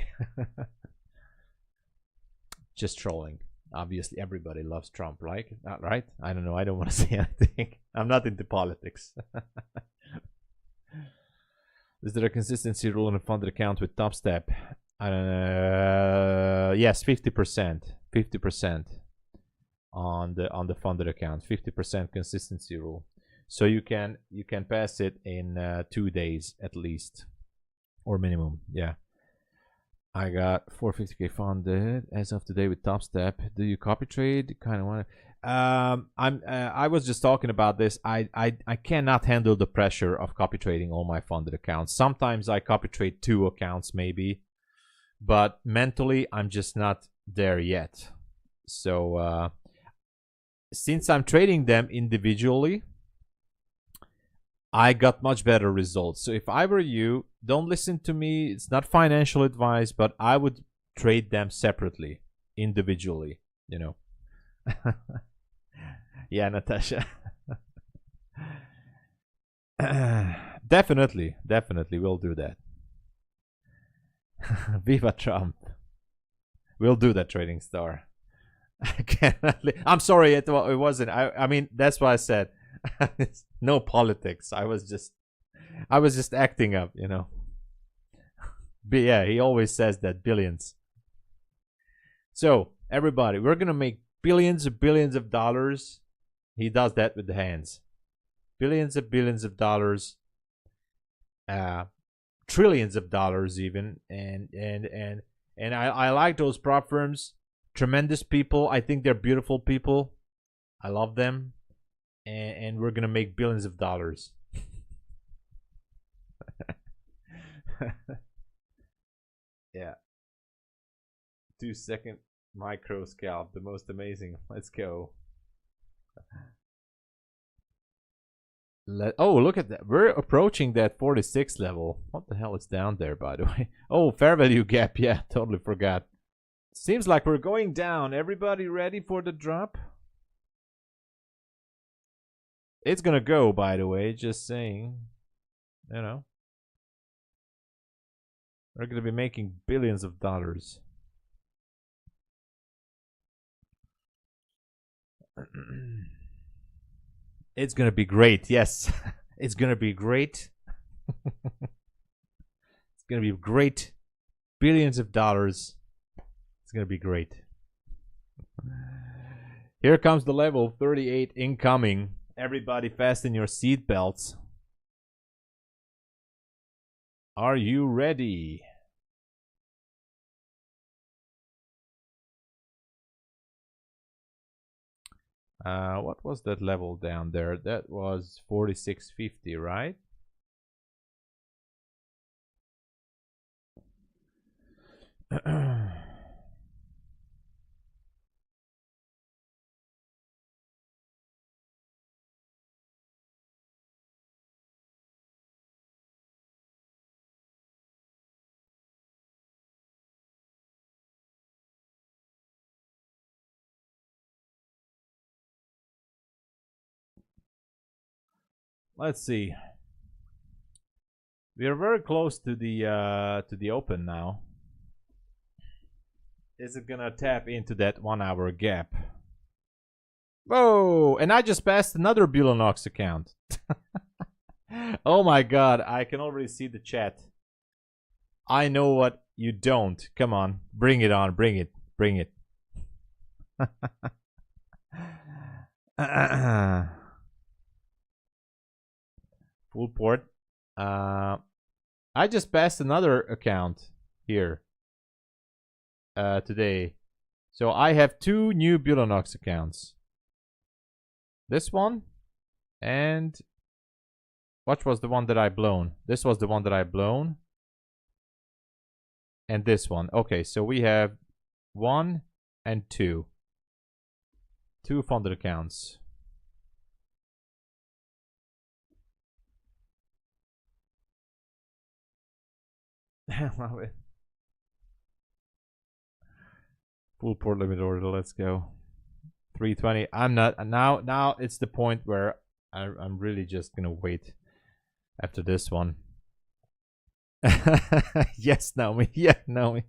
Just trolling. Obviously, everybody loves Trump, right? Right? I don't know. I don't want to say anything. I'm not into politics. Is there a consistency rule in a funded account with Top Step? Yes, 50%. 50% on the funded account. 50% consistency rule. So you can pass it in 2 days at least, or minimum. Yeah. I got 450k funded as of today with Top Step. Do you copy trade? Kind of want to. I was just talking about this. I cannot handle the pressure of copy trading all my funded accounts. Sometimes I copy trade 2 accounts maybe, but mentally I'm just not there yet. So since I'm trading them individually, I got much better results. So if I were you, don't listen to me. It's not financial advice, but I would trade them separately, individually, you know. Yeah, Natasha. Definitely, definitely, we'll do that. Viva Trump. We'll do that, Trading Star. I'm sorry, it wasn't. I mean, that's why I said no politics. I was just acting up, you know. But yeah, he always says that billions. So everybody, we're gonna make billions of dollars. He does that with the hands. Billions of dollars. Trillions of dollars even, and I like those prop firms. Tremendous people. I think they're beautiful people. I love them, and we're gonna make billions of dollars. Yeah. 2-second micro scalp, the most amazing. Let's go. Oh, look at that. We're approaching that 46 level. What the hell is down there, by the way? Oh, fair value gap. Yeah, totally forgot. Seems like we're going down. Everybody ready for the drop? It's gonna go, by the way. Just saying. You know. We're gonna be making billions of dollars. It's gonna be great. Yes, it's gonna be great. It's gonna be great. Billions of dollars. It's gonna be great. Here comes the level 38 incoming. Everybody fasten your seat belts. Are you ready? What was that level down there? That was 4650, right? Let's see. We are very close to the open now. Is it gonna tap into that 1 hour gap? Whoa! And I just passed another Bulenox account. Oh my god, I can already see the chat. I know what you don't. Come on, bring it on, bring it, bring it. Full port. I just passed another account here today. So I have 2 new Bulenox accounts. This one and what was the one that I blown? This was the one that I blown. And this one. Okay, so we have 1 and 2. 2 funded accounts. Full port limit order, let's go. 320. I'm not now it's the point where I'm really just gonna wait after this one. Yes, Naomi. Yeah, Naomi.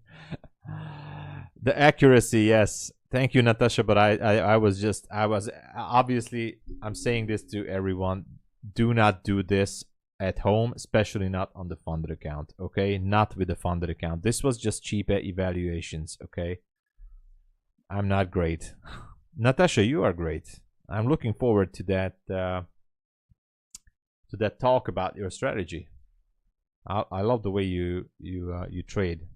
The accuracy, yes. Thank you, Natasha, but I was obviously, I'm saying this to everyone. Do not do this at home, especially not on the funded account, okay? Not with the funded account. This was just cheap evaluations, okay? I'm not great. Natasha, you are great. I'm looking forward to that talk about your strategy. I love the way you trade.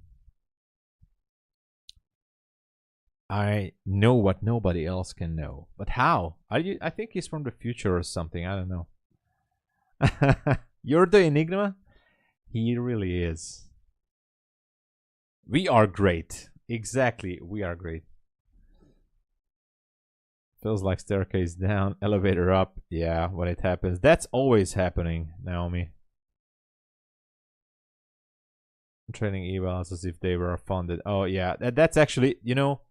I know what nobody else can know. But how? I think he's from the future or something. I don't know. You're the Enigma? He really is. We are great. Exactly. We are great. Feels like staircase down, elevator up. Yeah, when it happens. That's always happening, Naomi. I'm trading evals as if they were funded. Oh, yeah. That's actually, you know,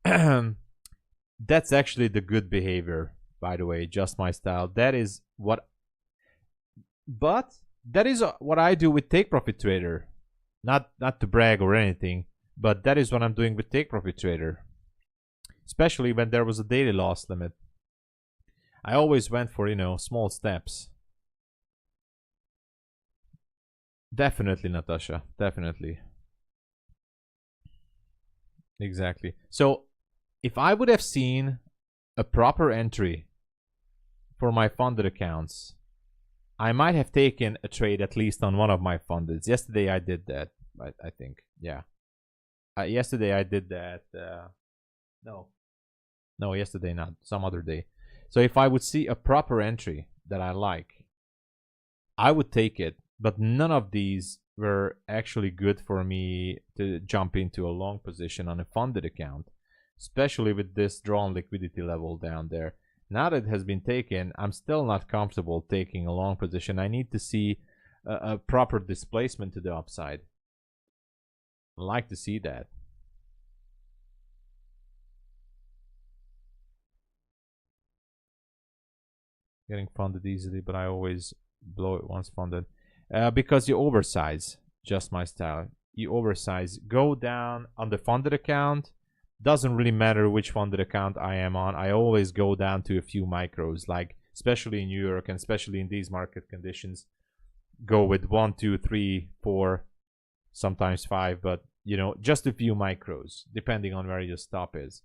that's actually the good behavior, by the way. Just my style. That is what. But that is what I do with Take Profit Trader. Not to brag or anything, but that is what I'm doing with Take Profit Trader. Especially when there was a daily loss limit. I always went for, small steps. Definitely, Natasha. Definitely. Exactly. So, if I would have seen a proper entry for my funded accounts, I might have taken a trade at least on one of my fundeds. Yesterday I did that, I think. Yeah. Yesterday I did that. No. No, yesterday not. Some other day. So if I would see a proper entry that I like, I would take it. But none of these were actually good for me to jump into a long position on a funded account, especially with this drawn liquidity level down there. Now that it has been taken, I'm still not comfortable taking a long position. I need to see a proper displacement to the upside. I like to see that. Getting funded easily, but I always blow it once funded. Because you oversize, just my style. You oversize. Go down on the funded account. Doesn't really matter which funded account I am on. I always go down to a few micros, like especially in New York and especially in these market conditions. Go with 1, 2, 3, 4, sometimes 5, but just a few micros, depending on where your stop is.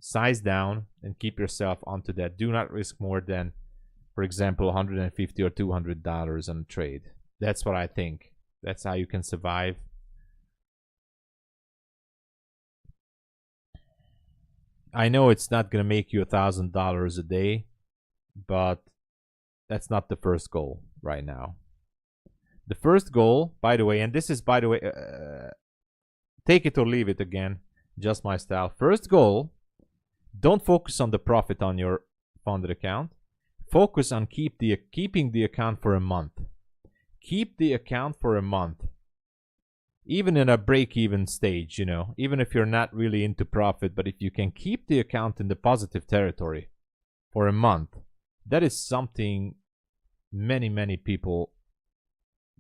Size down and keep yourself onto that. Do not risk more than, for example, $150 or $200 on a trade. That's what I think. That's how you can survive. I know it's not gonna make you $1,000 a day, but that's not the first goal right now. The first goal, by the way, and this is, by the way, take it or leave it again, just my style. First goal, don't focus on the profit on your funded account. Focus on keeping the account for a month. Keep the account for a month. Even in a break-even stage, even if you're not really into profit, but if you can keep the account in the positive territory for a month, that is something many, many people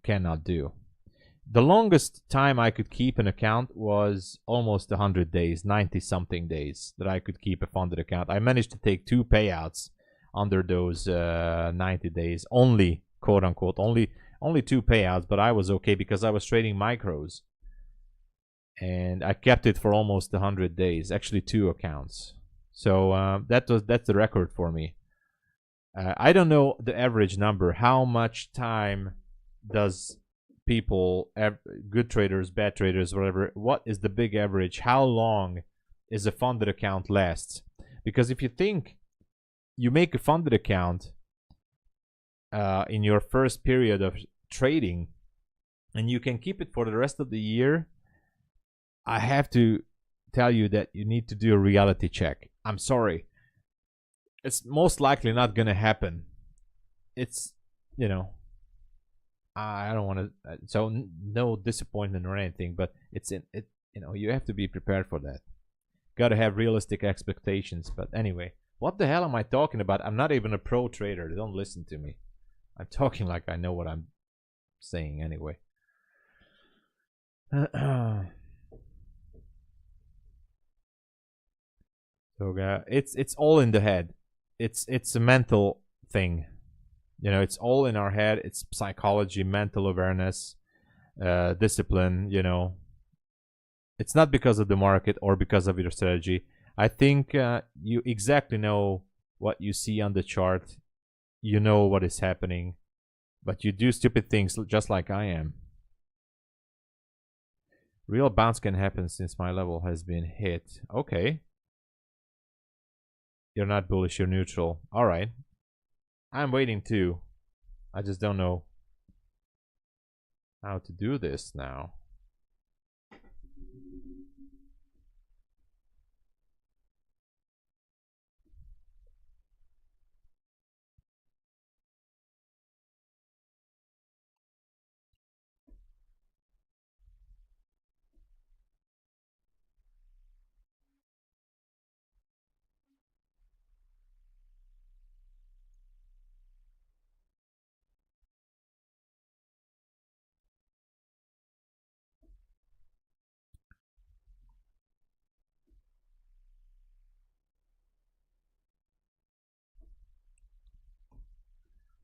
cannot do. The longest time I could keep an account was almost 100 days, 90 something days that I could keep a funded account. I managed to take 2 payouts under those 90 days, only, quote unquote, only 2 payouts, but I was okay because I was trading micros. And I kept it for almost 100 days, actually 2 accounts. So that's the record for me. I don't know the average number. How much time does people, good traders, bad traders, whatever, what is the big average? How long is a funded account lasts? Because if you think you make a funded account in your first period of trading and you can keep it for the rest of the year, I have to tell you that you need to do a reality check. I'm sorry. It's most likely not going to happen. It's, I don't want to, so no disappointment or anything, but you have to be prepared for that. Got to have realistic expectations. But anyway, what the hell am I talking about? I'm not even a pro trader. Don't listen to me. I'm talking like I know what I'm saying anyway. So it's all in the head. It's a mental thing. It's all in our head. It's psychology, mental awareness, discipline. It's not because of the market or because of your strategy. I think you exactly know what you see on the chart. You know what is happening, but you do stupid things just like I am. Real bounce can happen since my level has been hit. Okay. You're not bullish, you're neutral. All right. I'm waiting too. I just don't know how to do this now.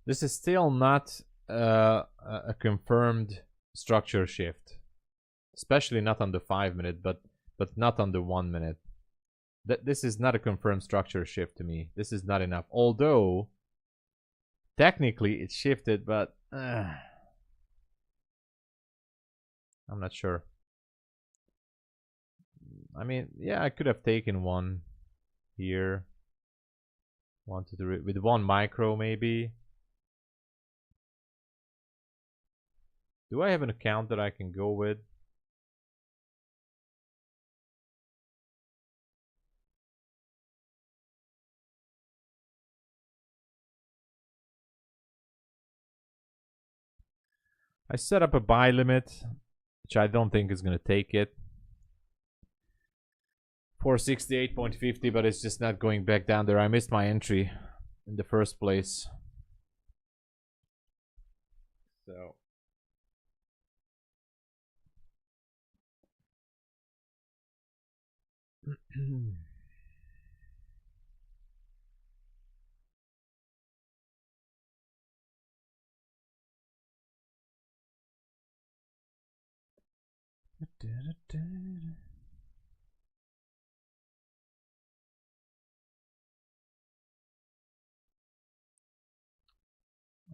This is still not a confirmed structure shift, especially not on the 5 minute, but not on the 1 minute. This is not a confirmed structure shift to me. This is not enough. Although technically it shifted, but I'm not sure. I mean, yeah, I could have taken one here. 1 2 3 with 1 micro maybe. Do I have an account that I can go with? I set up a buy limit, which I don't think is going to take it. 468.50, but it's just not going back down there. I missed my entry in the first place. So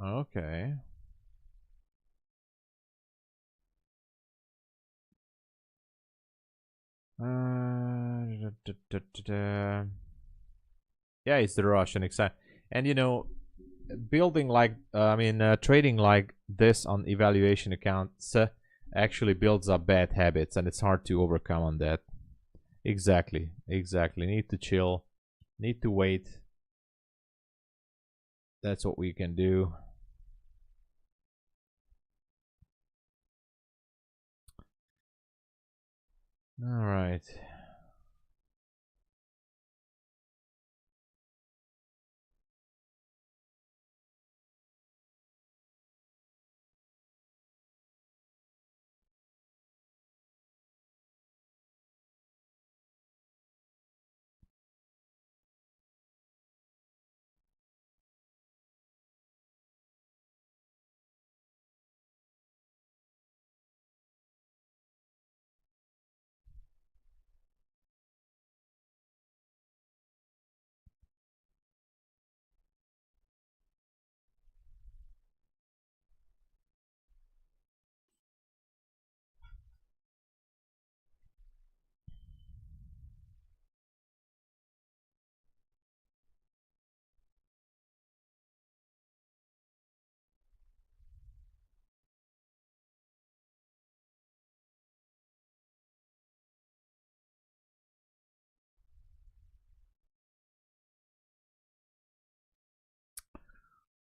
okay. Yeah, it's the rush and exciting. And you know, building like trading like this on evaluation accounts actually builds up bad habits, and it's hard to overcome on that. Exactly. Need to chill, need to wait. That's what we can do. All right.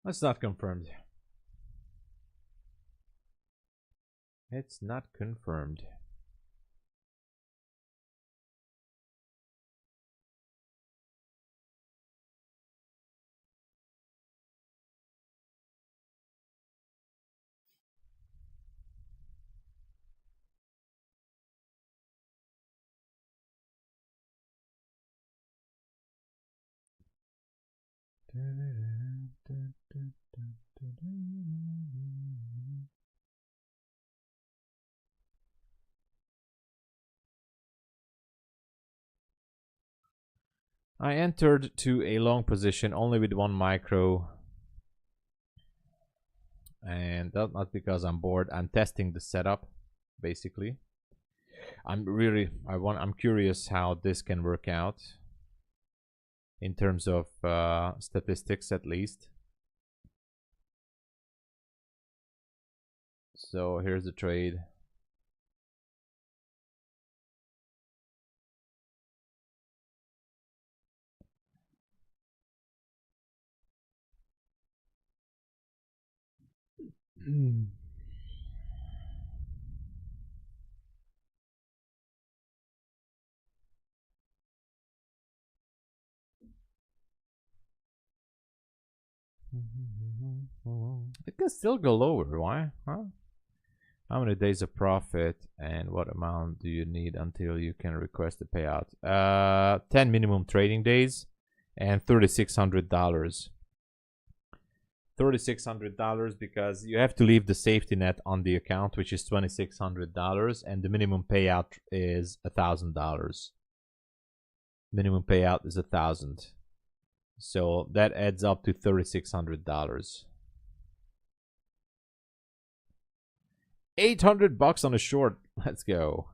That's not confirmed. It's not confirmed. I entered to a long position only with 1 micro, and that's not because I'm bored. I'm testing the setup, basically. I'm curious how this can work out in terms of statistics, at least. So here's the trade. It can still go lower. Why? Huh? How many days of profit and what amount do you need until you can request a payout? 10 minimum trading days and $3,600. $3,600 because you have to leave the safety net on the account, which is $2,600, and the minimum payout is $1,000. Minimum payout is $1,000, so that adds up to $3,600. $800 on a short. Let's go.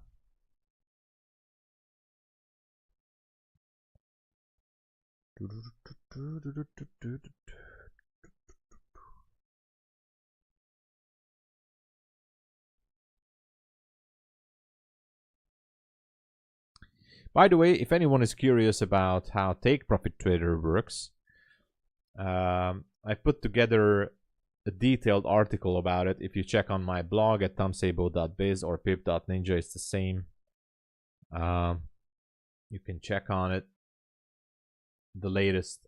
By the way, if anyone is curious about how Take Profit Trader works, I put together a detailed article about it. If you check on my blog at tomsabo.biz or pip.ninja, it's the same. You can check on it. The latest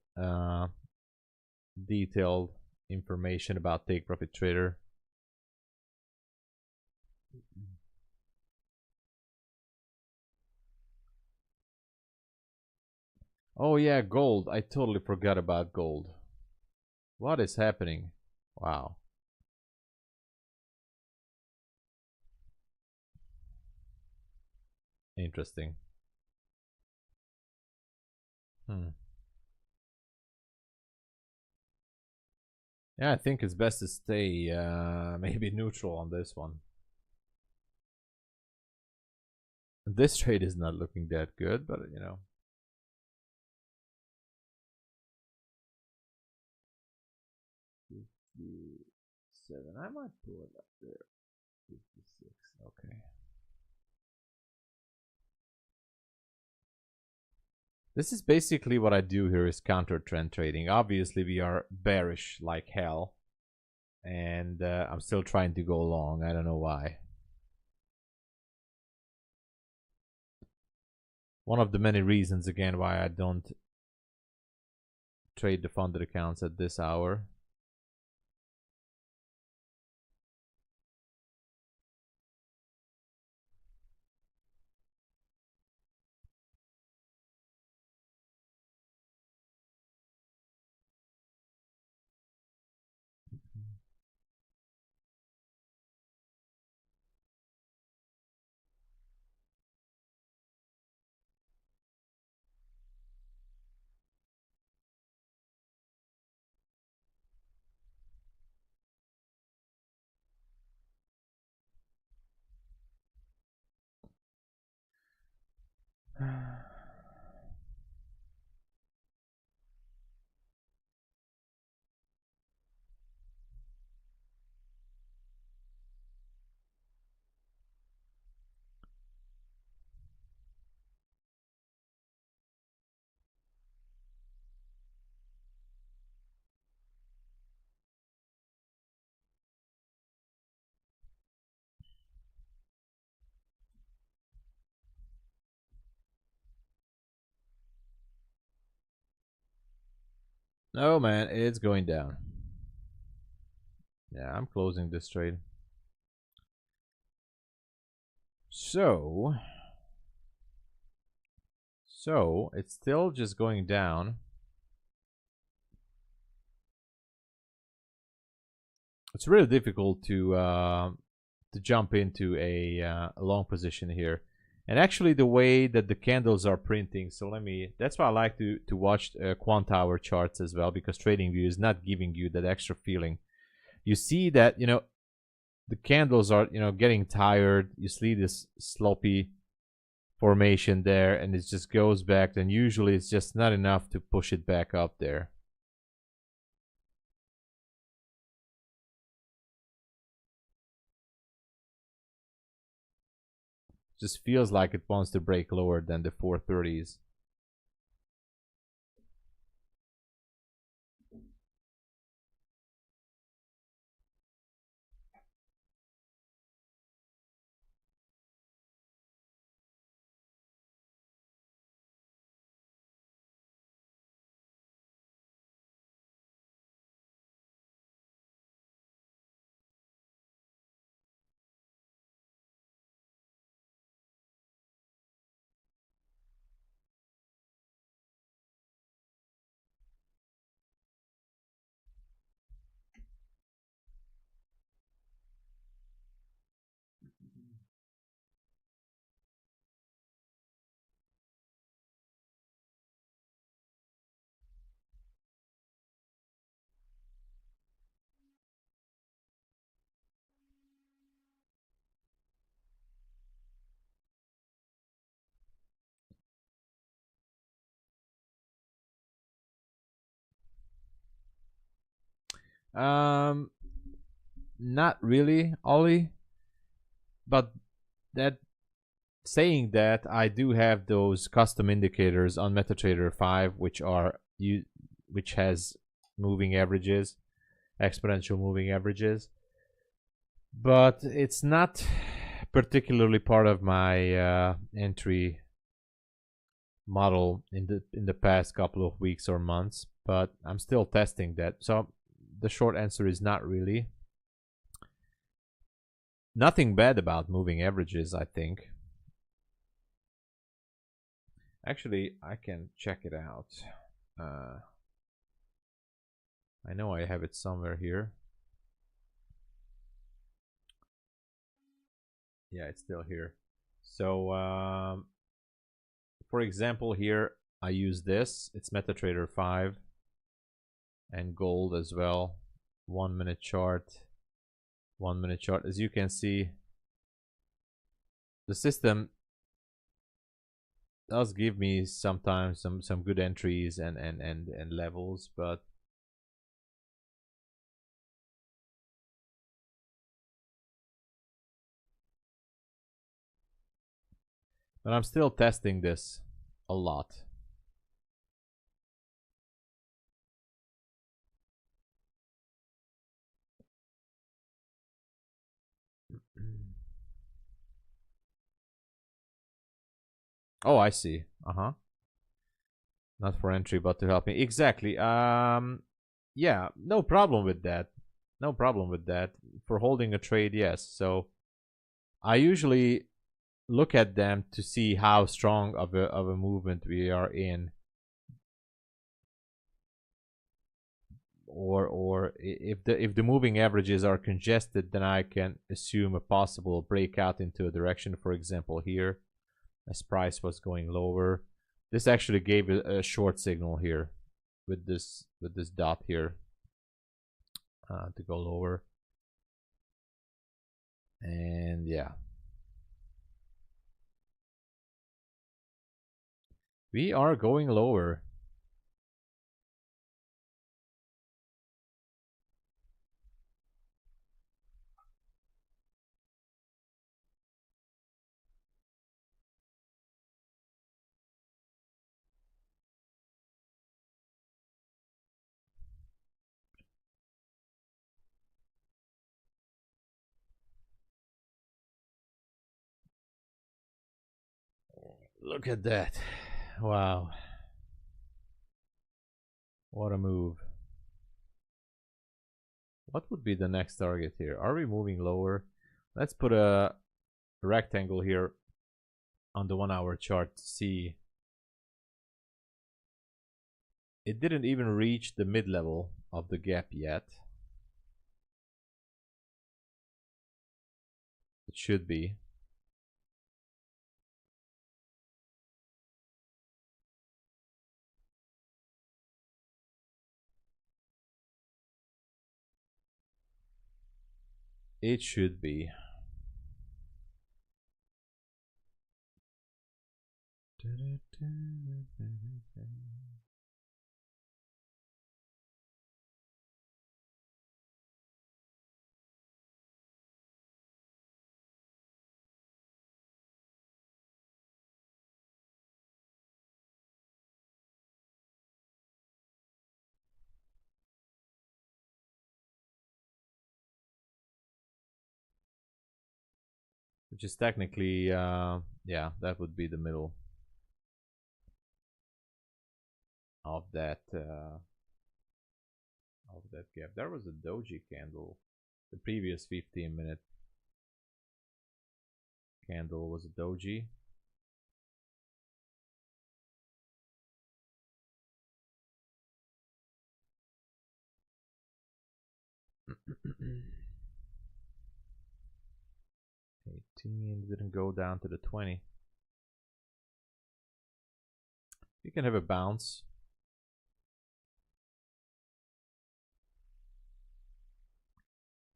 detailed information about Take Profit Trader. Oh yeah, gold. I totally forgot about gold. What is happening? Wow. Interesting. Yeah, I think it's best to stay maybe neutral on this one. This trade is not looking that good, but you know. $57. I might pull it up there. 56. Okay. This is basically what I do here is counter trend trading. Obviously, we are bearish like hell, and I'm still trying to go long. I don't know why. One of the many reasons, again, why I don't trade the funded accounts at this hour. No, man, it's going down. Yeah, I'm closing this trade. So it's still just going down. It's really difficult to jump into a long position here. And actually, the way that the candles are printing, so that's why I like to watch quant hour charts as well, because TradingView is not giving you that extra feeling. You see that, you know, the candles are, you know, getting tired. You see this sloppy formation there, and it just goes back. Then usually it's just not enough to push it back up there. Just feels like it wants to break lower than the 430s. Not really, Ollie. But that saying that, I do have those custom indicators on MetaTrader 5, which has moving averages, exponential moving averages, but it's not particularly part of my entry model in the past couple of weeks or months. But I'm still testing that. So the short answer is not really. Nothing bad about moving averages, I think. Actually, I can check it out. I know I have it somewhere here. Yeah, it's still here. So, for example, here I use this. It's MetaTrader 5 and gold as well. 1 minute chart. 1 minute chart. As you can see, the system does give me sometimes some good entries and levels, but I'm still testing this a lot. Oh, I see. Not for entry, but to help me. Exactly. Yeah, no problem with that. No problem with that. For holding a trade, yes. So I usually look at them to see how strong of a movement we are in, or if the moving averages are congested, then I can assume a possible breakout into a direction. For example, here, as price was going lower, this actually gave a short signal here with this dot here to go lower, and yeah, we are going lower. Look at that. Wow. What a move. What would be the next target here? Are we moving lower? Let's put a rectangle here on the 1 hour chart to see. It didn't even reach the mid-level of the gap yet. It should be. It should be. Which is technically, yeah, that would be the middle of that gap. There was a doji candle. The previous 15-minute candle was a doji. Didn't go down to the 20. You can have a bounce.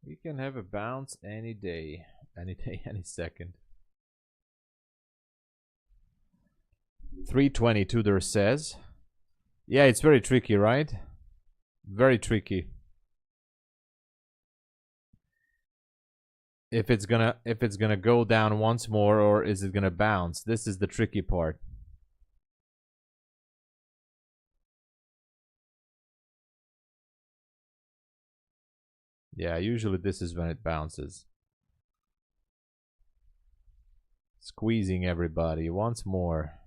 We can have a bounce any day, any second. 320 Tudor says. Yeah, it's very tricky, right? Very tricky. if it's gonna go down once more, or is it gonna bounce. This is the tricky part. Yeah, usually this is when it bounces. Squeezing everybody once more.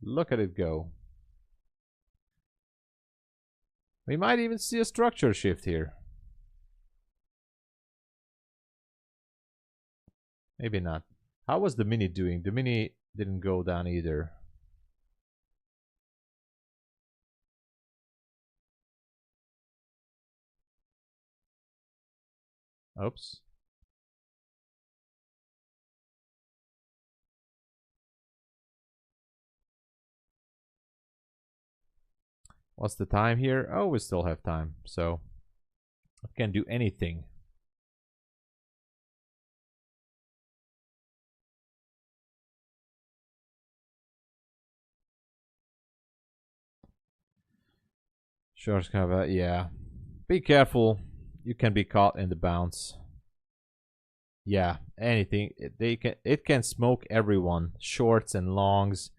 Look at it go. We might even see a structure shift here. Maybe not. How was the mini doing? The mini didn't go down either. Oops. What's the time here? Oh, we still have time, so I can't do anything. Short cover, yeah. Be careful. You can be caught in the bounce. Yeah, anything. It can smoke everyone, shorts and longs.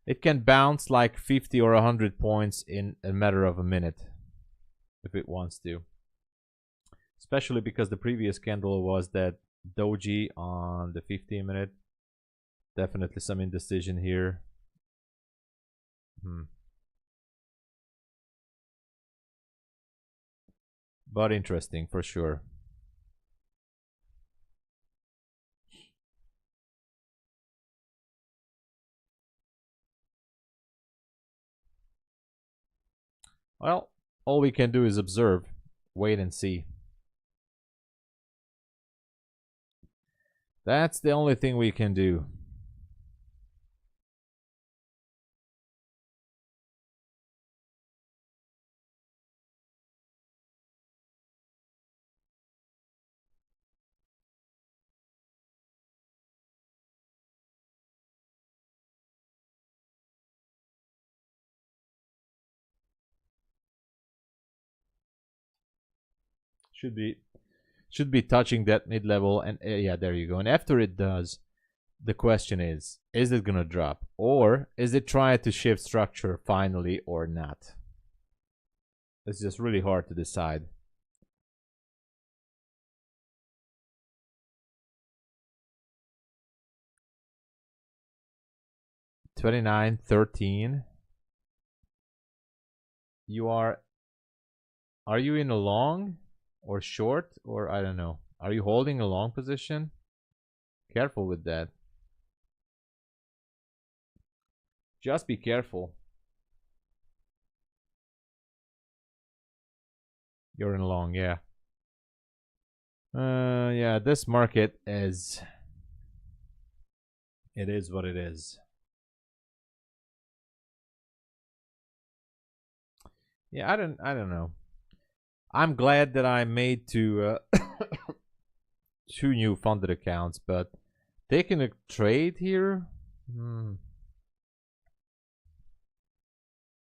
It can bounce like 50 or 100 points in a matter of a minute if it wants to. Especially because the previous candle was that doji on the 15-minute. Definitely some indecision here. But interesting for sure. Well, all we can do is observe, wait and see. That's the only thing we can do. Should be touching that mid-level, and yeah, there you go. And after it does, the question is it gonna drop, or is it trying to shift structure finally or not? It's just really hard to decide. $29.13. Are you in a long or short, or I don't know? Are you holding a long position? Careful with that. Just be careful. You're in a long, yeah. Yeah, this market is. It is what it is. Yeah, I don't know. I'm glad that I made two new funded accounts, but taking a trade here,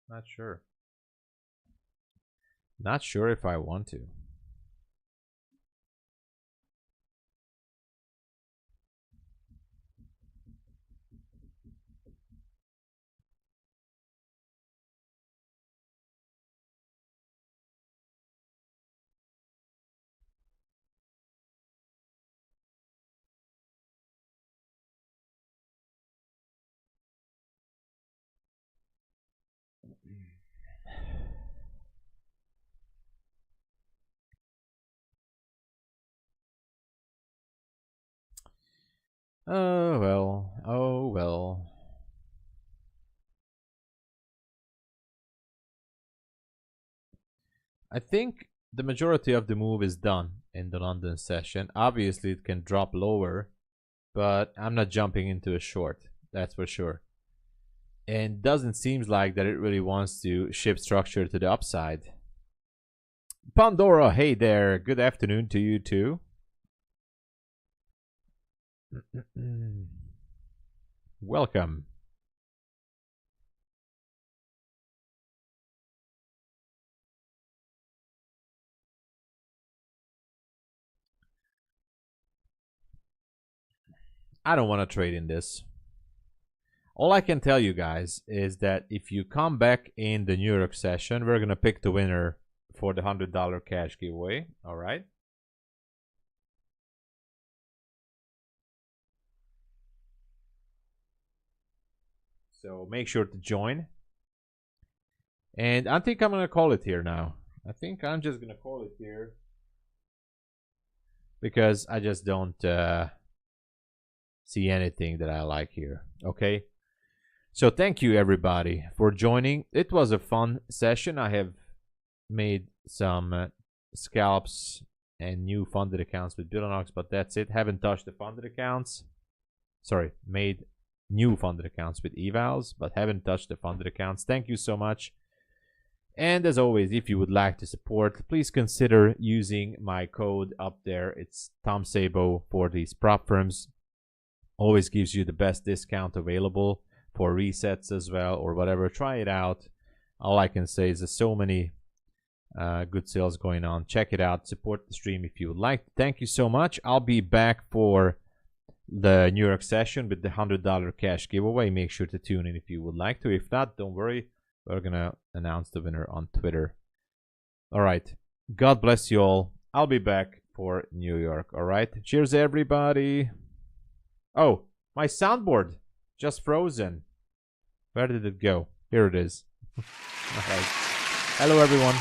not sure. Not sure if I want to. Oh well. Oh well. I think the majority of the move is done in the London session. Obviously, it can drop lower, but I'm not jumping into a short. That's for sure. And doesn't seem like that it really wants to shift structure to the upside. Pandora, hey there. Good afternoon to you too. Welcome. I don't want to trade in this. All I can tell you guys is that if you come back in the New York session, we're going to pick the winner for the $100 cash giveaway. All right. So make sure to join. And I think I'm going to call it here now. I think I'm just going to call it here. Because I just don't see anything that I like here. Okay. So thank you everybody for joining. It was a fun session. I have made some scalps and new funded accounts with Bulenox, but that's it. Haven't touched the funded accounts. Sorry, made new funded accounts with Evals, but haven't touched the funded accounts. Thank you so much. And as always, if you would like to support, please consider using my code up there. It's Tom Sabo for these prop firms. Always gives you the best discount available for resets as well or whatever. Try it out. All I can say is there's so many good sales going on. Check it out. Support the stream if you would like. Thank you so much. I'll be back for the New York session with the $100 cash giveaway. Make sure to tune in if you would like to. If not, don't worry. We're going to announce the winner on Twitter. All right. God bless you all. I'll be back for New York. All right. Cheers, everybody. Oh, my soundboard just frozen. Where did it go? Here it is. All right. Hello, everyone.